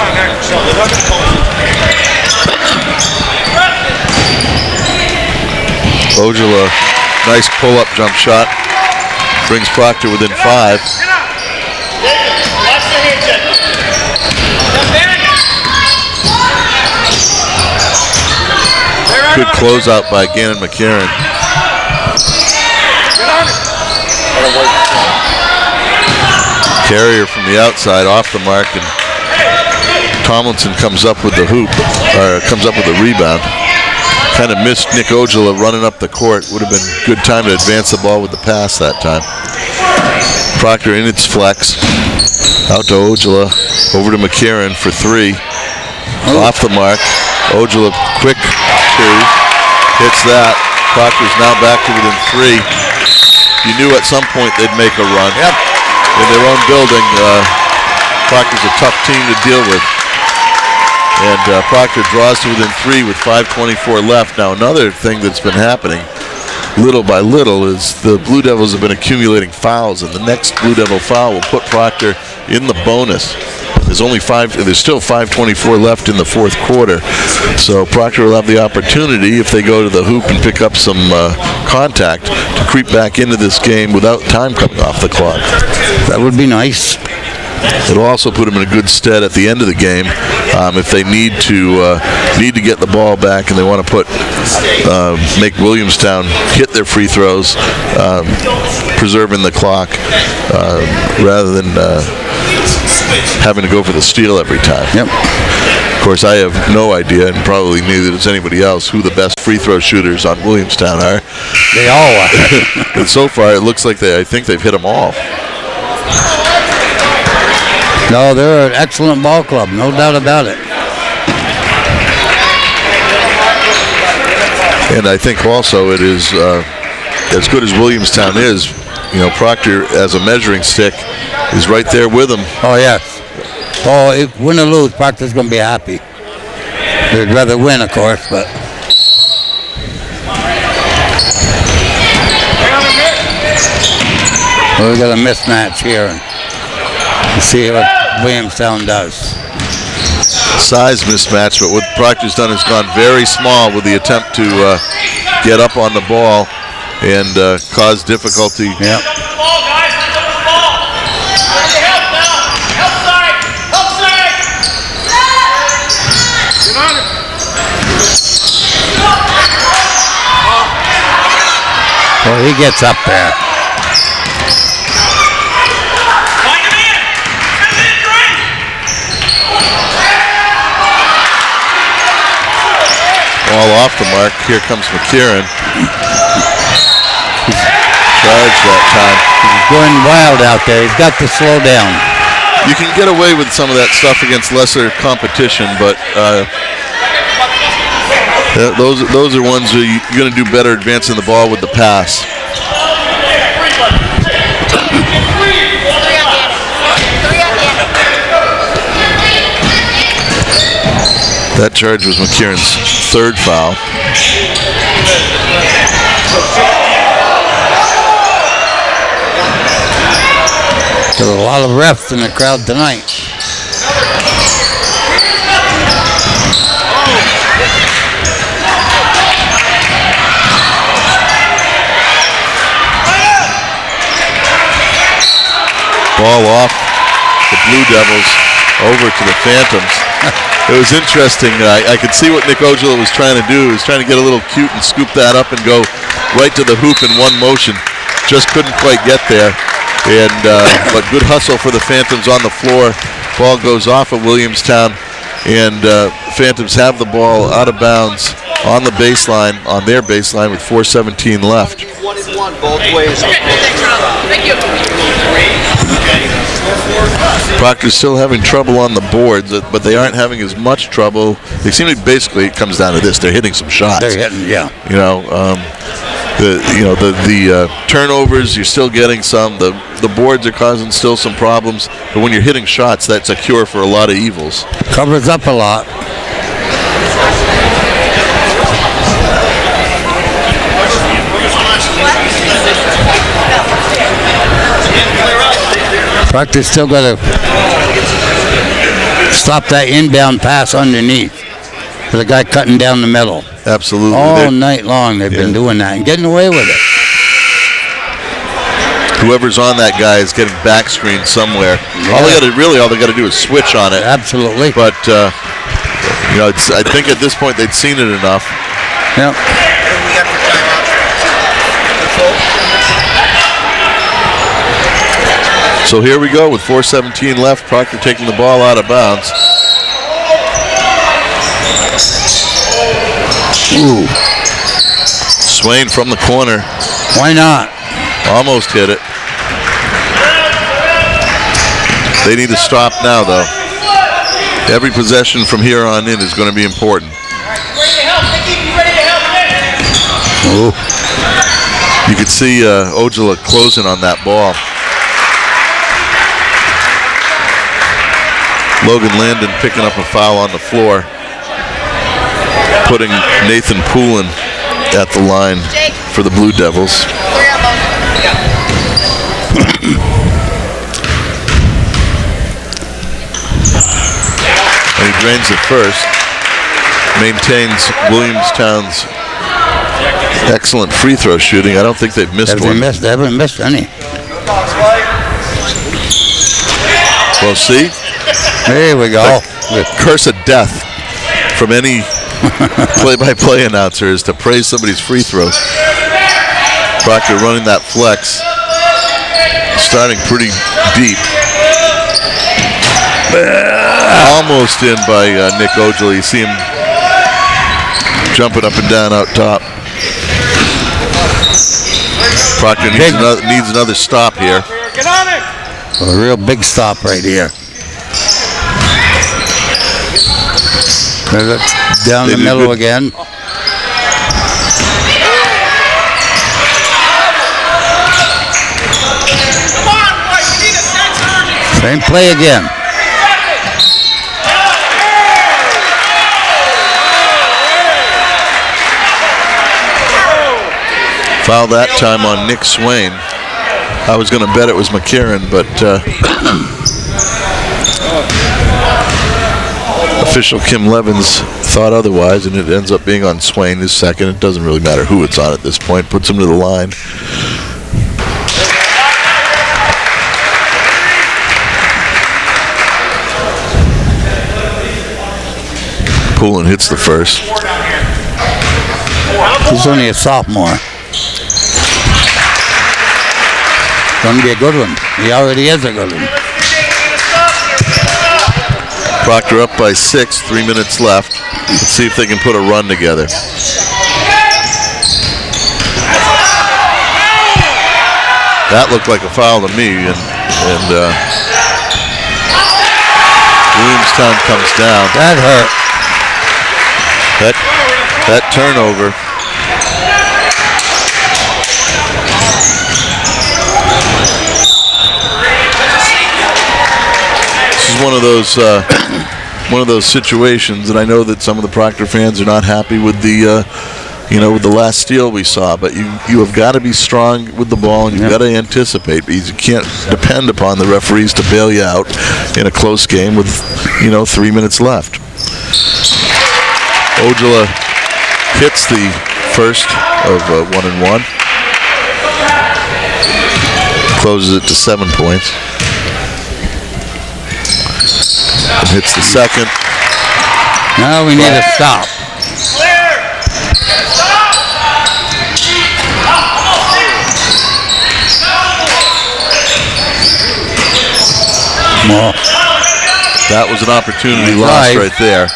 Ojala, nice pull-up jump shot. Brings Proctor within 5. Good closeout by Gannon McCarron. Carrier from the outside, off the mark, and Tomlinson comes up with the hoop, or comes up with the rebound. Kind of missed Nick Ojala running up the court. Would have been a good time to advance the ball with the pass that time. Proctor in its flex. Out to Ojala, over to McCarron for 3. Off the mark. Ojala, quick 2. Hits that. Proctor's now back to within 3. You knew at some point they'd make a run. Yep. In their own building, Proctor's a tough team to deal with. And Proctor draws to within 3 with 5:24 left. Now another thing that's been happening little by little is the Blue Devils have been accumulating fouls, and the next Blue Devil foul will put Proctor in the bonus. There's still 5:24 left in the fourth quarter, so Proctor will have the opportunity, if they go to the hoop and pick up some contact, to creep back into this game without time coming off the clock. That would be nice. It'll also put them in a good stead at the end of the game if they need to get the ball back and they want to make Williamstown hit their free throws, preserving the clock rather than having to go for the steal every time. Yep. Of course, I have no idea, and probably neither does anybody else, who the best free throw shooters on Williamstown are. They all are. And so far, it looks like I think they've hit them all. No, they're an excellent ball club, no doubt about it. And I think also it is, as good as Williamstown is, Proctor as a measuring stick is right there with them. Oh, yes. Oh, if win or lose, Proctor's going to be happy. They'd rather win, of course, but... Well, we got a mismatch here. Let's see what Williamstown does. Size mismatch, but what Proctor's done is gone very small with the attempt to get up on the ball and cause difficulty. Yep. Well, he gets up there. All off the mark. Here comes McKieran. He's charged that time. He's going wild out there. He's got to slow down. You can get away with some of that stuff against lesser competition, but those are ones where you're going to do better advancing the ball with the pass. That charge was McKieran's third foul. There's a lot of refs in the crowd tonight. Ball off the Blue Devils over to the Phantoms. It was interesting. I could see what Nick Ojala was trying to do. He was trying to get a little cute and scoop that up and go right to the hoop in one motion. Just couldn't quite get there. And but good hustle for the Phantoms on the floor. Ball goes off of Williamstown, and Phantoms have the ball out of bounds on the baseline, on their baseline with 4:17 left. 1-1 both ways. Thank you. Proctor's still having trouble on the boards, but they aren't having as much trouble. They seem to basically, it comes down to this: they're hitting some shots. They're hitting, yeah. The turnovers, you're still getting some. The boards are causing still some problems. But when you're hitting shots, that's a cure for a lot of evils. Covers up a lot. Proctor's still got to stop that inbound pass underneath for the guy cutting down the middle. Absolutely. All night long they've been doing that and getting away with it. Whoever's on that guy is getting back screened somewhere. Yeah. All they got to do is switch on it. Absolutely. But I think at this point they'd seen it enough. Yep. So here we go with 4:17 left. Proctor taking the ball out of bounds. Ooh. Swain from the corner. Why not? Almost hit it. They need to stop now, though. Every possession from here on in is going to be important. Ooh. You could see Ojala closing on that ball. Logan Landon picking up a foul on the floor, putting Nathan Poulin at the line for the Blue Devils. And he drains it first. Maintains Williamstown's excellent free throw shooting. I don't think they've missed one. They haven't missed any. Well, see? There we go. The curse of death from any play-by-play announcer is to praise somebody's free throws. Proctor running that flex, starting pretty deep. Almost in by Nick Ojala. You see him jumping up and down out top. Proctor needs another stop here. Get on it! A real big stop right here. Down the middle again. Same play again. Foul that time on Nick Swain. I was going to bet it was McCarron, but official Kim Levins thought otherwise, and it ends up being on Swain, his second. It doesn't really matter who it's on at this point. Puts him to the line. Poulin hits the first. He's only a sophomore. Going to be a good one. He already is a good one. Proctor up by 6, 3 minutes left. Let's see if they can put a run together. That looked like a foul to me, and Williamstown comes down. That hurt. That turnover. This is one of those situations, and I know that some of the Proctor fans are not happy with the with the last steal we saw, but you have got to be strong with the ball, and you've got to anticipate, because you can't depend upon the referees to bail you out in a close game with 3 minutes left. Ojala hits the first of 1 and 1. Closes it to 7 points. And hits the second. Now we need a stop. Well, that was an opportunity lost right there.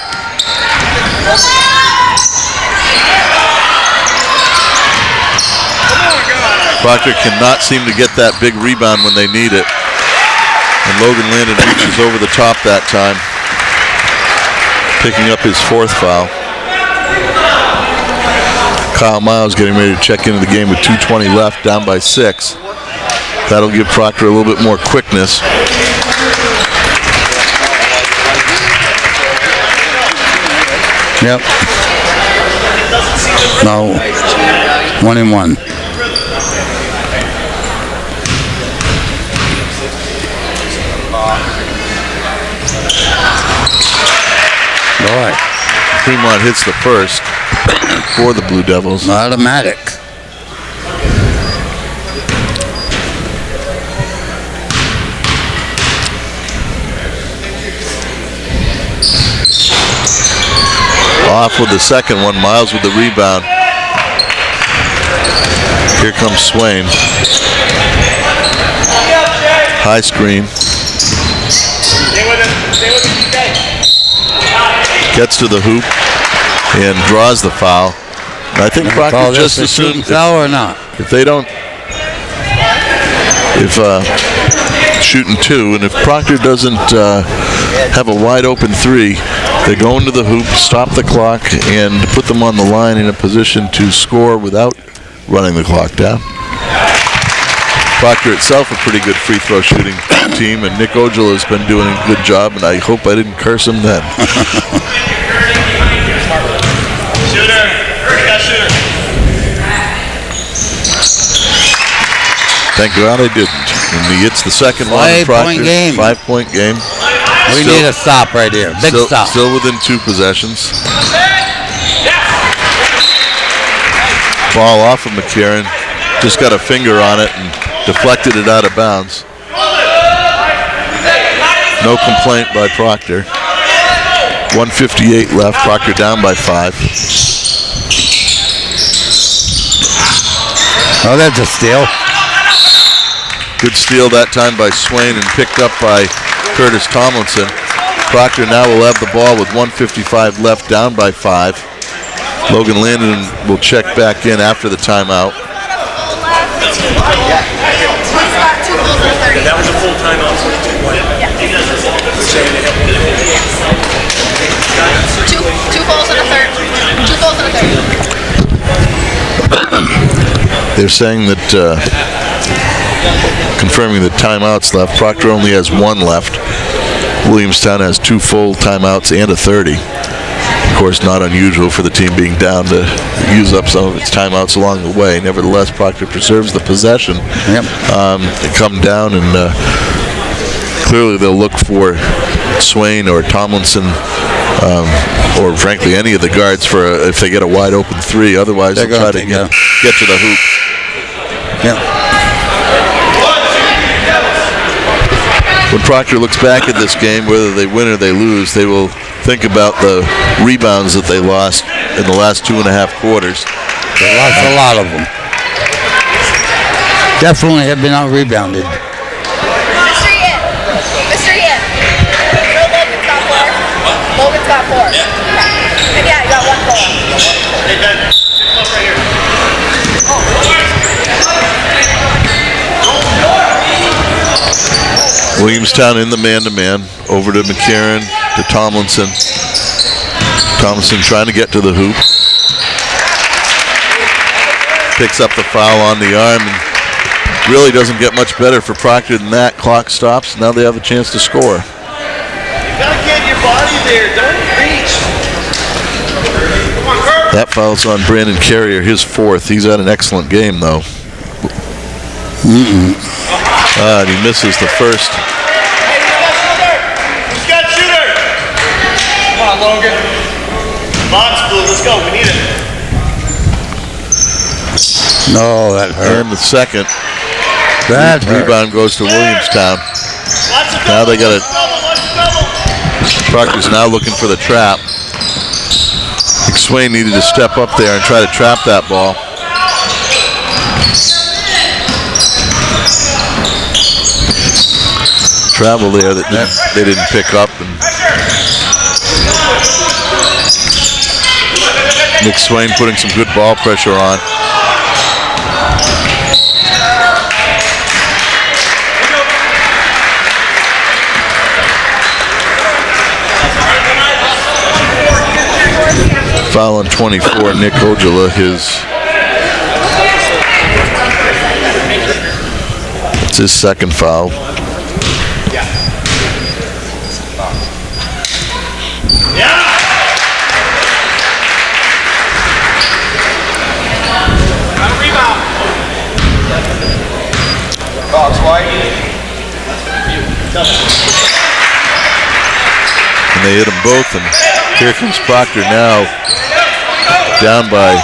Proctor cannot seem to get that big rebound when they need it. And Logan Landon reaches over the top that time, picking up his 4th foul. Kyle Miles getting ready to check into the game with 2:20 left, down by 6. That'll give Proctor a little bit more quickness. Yep. No. 1 and 1. Boy. Fremont hits the first for the Blue Devils. Automatic. Off with the second one. Miles with the rebound. Here comes Swain. High screen. Gets to the hoop and draws the foul. And I think Proctor just as soon foul or not. If they don't, shooting 2, and if Proctor doesn't have a wide open 3, they go into the hoop, stop the clock, and put them on the line in a position to score without running the clock down. Proctor itself a pretty good free throw shooting team, and Nick Ojala has been doing a good job, and I hope I didn't curse him then. Thank God I didn't. And he hits the second one. 5-point game. 5-point game. We need a stop right here. Big stop. Still within 2 possessions. Ball off of McCarron. Just got a finger on it and deflected it out of bounds. No complaint by Proctor. 1:58 left. Proctor down by 5. Oh, that's a steal. Good steal that time by Swain and picked up by Curtis Tomlinson. Proctor now will have the ball with 1:55 left, down by 5. Logan Landon will check back in after the timeout. That was a full timeout. Two goals and a third. 2 goals and a third. They're saying that, confirming the timeouts left, Proctor only has 1 left. Williamstown has 2 full timeouts and a 30. Of course, not unusual for the team being down to use up some of its timeouts along the way. Nevertheless, Proctor preserves the possession. Yep. They come down and clearly they'll look for Swain or Tomlinson or frankly any of the guards for if they get a wide open 3. Otherwise, they'll try to get to the hoop. Yeah. When Proctor looks back at this game, whether they win or they lose, they will think about the rebounds that they lost in the last 2.5 quarters. They lost a lot of them. Definitely have been out-rebounded. Mr. Ian. No, Logan's got 4. Logan's got 4. Okay. And yeah, you got 1 goal. Hey, Ben. Up right here. Williamstown in the man-to-man. Over to McCarron, to Tomlinson. Tomlinson trying to get to the hoop. Picks up the foul on the arm and really doesn't get much better for Proctor than that. Clock stops. Now they have a chance to score. You gotta get your body there. Don't reach. Come on, Kurt. That foul's on Brandon Carrier, his 4th. He's had an excellent game, though. And he misses the first. Hey, who's got shooter? Come on, Logan. Box blue. Let's go. We need it. No, that hurt. And the second. That hurt. Rebound goes to Williamstown. Now they got it. Proctor's now looking for the trap. McSwain needed to step up there and try to trap that ball. Travel there that they didn't pick up. And McSwain putting some good ball pressure on. Foul on 24, Nick Ojala, it's his 2nd foul. And they hit them both, and here comes Proctor now, down by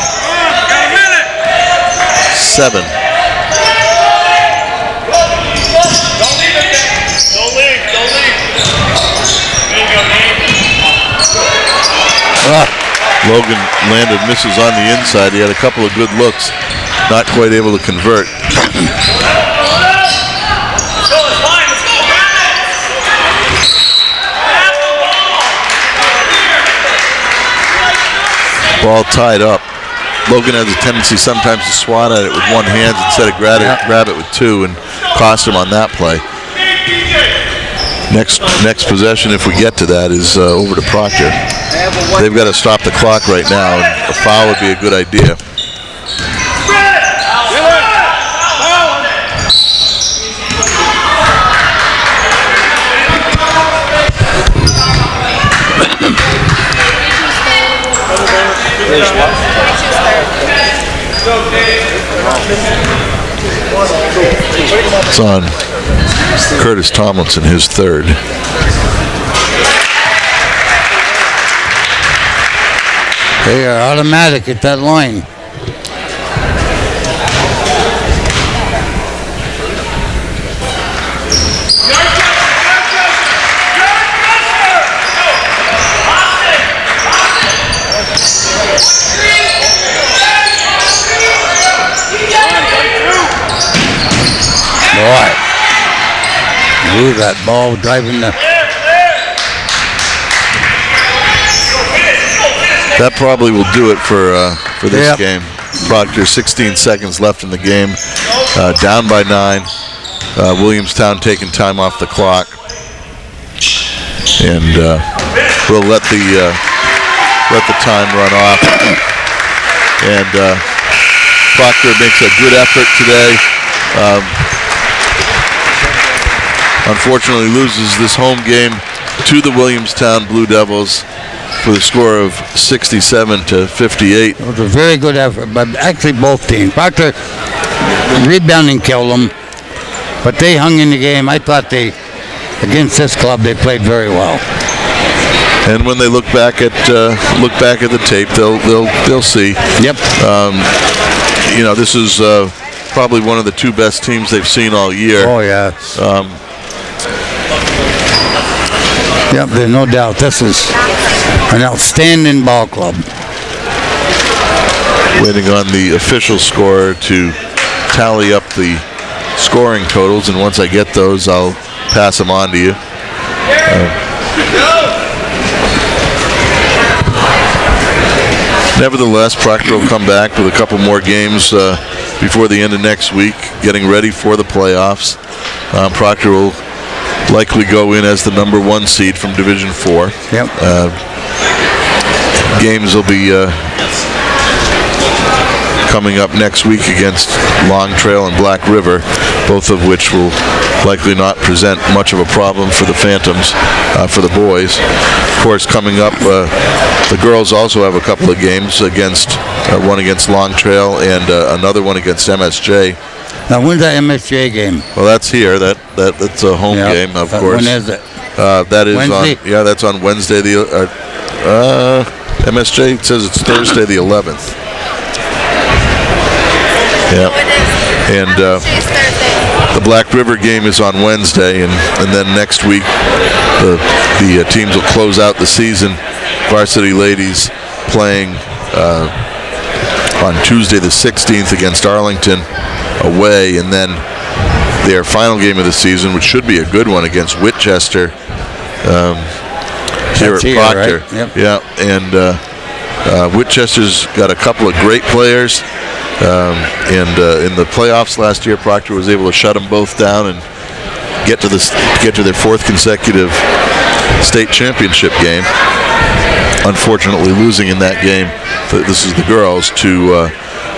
7. Don't leave. There you go, Nate. Logan landed misses on the inside. He had a couple of good looks, not quite able to convert. Ball tied up. Logan has a tendency sometimes to swat at it with one hand instead of grab it with 2 and cost him on that play. Next possession, if we get to that, is over to Proctor. They've got to stop the clock right now, and a foul would be a good idea. It's on Curtis Tomlinson, his third. They are automatic at that line. Boy. Ooh, that ball driving the... That probably will do it for this Yep. game. Proctor, 16 seconds left in the game, down by 9. Williamstown taking time off the clock, and we'll let the time run off. And Proctor makes a good effort today. Unfortunately, loses this home game to the Williamstown Blue Devils for the score of 67-58. It was a very good effort, but actually both teams. Proctor rebounding killed them, but they hung in the game. I thought against this club, they played very well. And when they look back at the tape, they'll see. Yep. This is probably one of the two best teams they've seen all year. Oh yeah. Yep. There's no doubt. This is an outstanding ball club. Waiting on the official score to tally up the scoring totals, and once I get those, I'll pass them on to you. Nevertheless, Proctor will come back with a couple more games before the end of next week, getting ready for the playoffs. Proctor will likely go in as the number 1 seed from Division 4. Yep. Games will be coming up next week against Long Trail and Black River, both of which will likely not present much of a problem for the Phantoms, for the boys. Of course, coming up, the girls also have a couple of games one against Long Trail and another one against MSJ. Now, when's that MSJ game? Well, that's here. That's a home game, of course. When is it? That is Wednesday? that's on Wednesday. MSJ says it's Thursday the 11th. Yeah. And the Black River game is on Wednesday, and then next week the teams will close out the season. Varsity ladies playing on Tuesday the 16th against Arlington away, and then their final game of the season, which should be a good one, against Winchester here at Proctor. Right? Yep. Yeah, and Winchester's got a couple of great players, and in the playoffs last year, Proctor was able to shut them both down and get to their 4th consecutive state championship game. Unfortunately, losing in that game. This is the girls to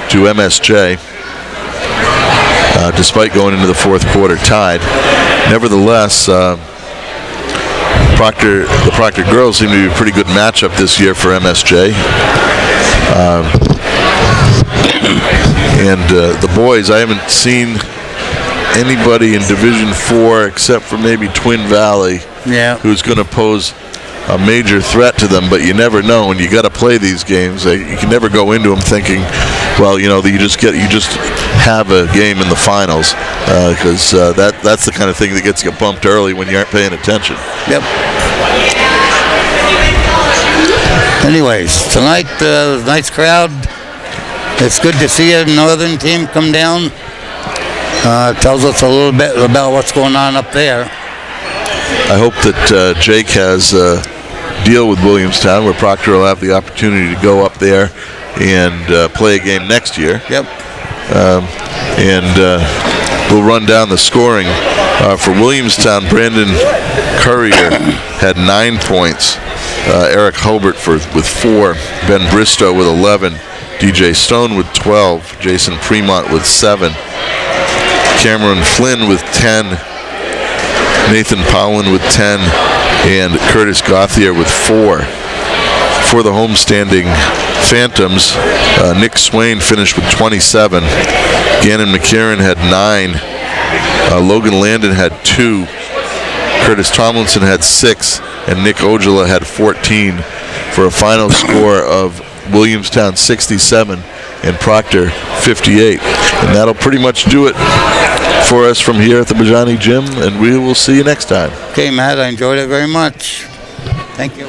MSJ. Despite going into the 4th quarter tied. Nevertheless, the Proctor girls seem to be a pretty good matchup this year for MSJ. And the boys, I haven't seen anybody in Division 4 except for maybe Twin Valley, who's going to pose a major threat to them, but you never know, and you got to play these games. You can never go into them thinking, well, you just have a game in the finals, because that's the kind of thing that gets you bumped early when you aren't paying attention. Yep. Anyways, tonight, nice crowd. It's good to see a northern team come down. Tells us a little bit about what's going on up there. I hope that Jake has a deal with Williamstown where Proctor will have the opportunity to go up there and play a game next year. Yep. And we'll run down the scoring. For Williamstown, Brandon Currier had 9 points. Eric Hobart with 4. Ben Bristow with 11. DJ Stone with 12. Jason Fremont with 7. Cameron Flynn with 10. Nathan Powlin with 10. And Curtis Gauthier with 4. for the homestanding Phantoms, Nick Swain finished with 27. Gannon McCarron had 9. Logan Landon had 2. Curtis Tomlinson had 6. And Nick Ojala had 14 for a final score of Williamstown 67 and Proctor 58. And that'll pretty much do it for us from here at the Bajani Gym, and we will see you next time. Okay, Matt, I enjoyed it very much. Thank you.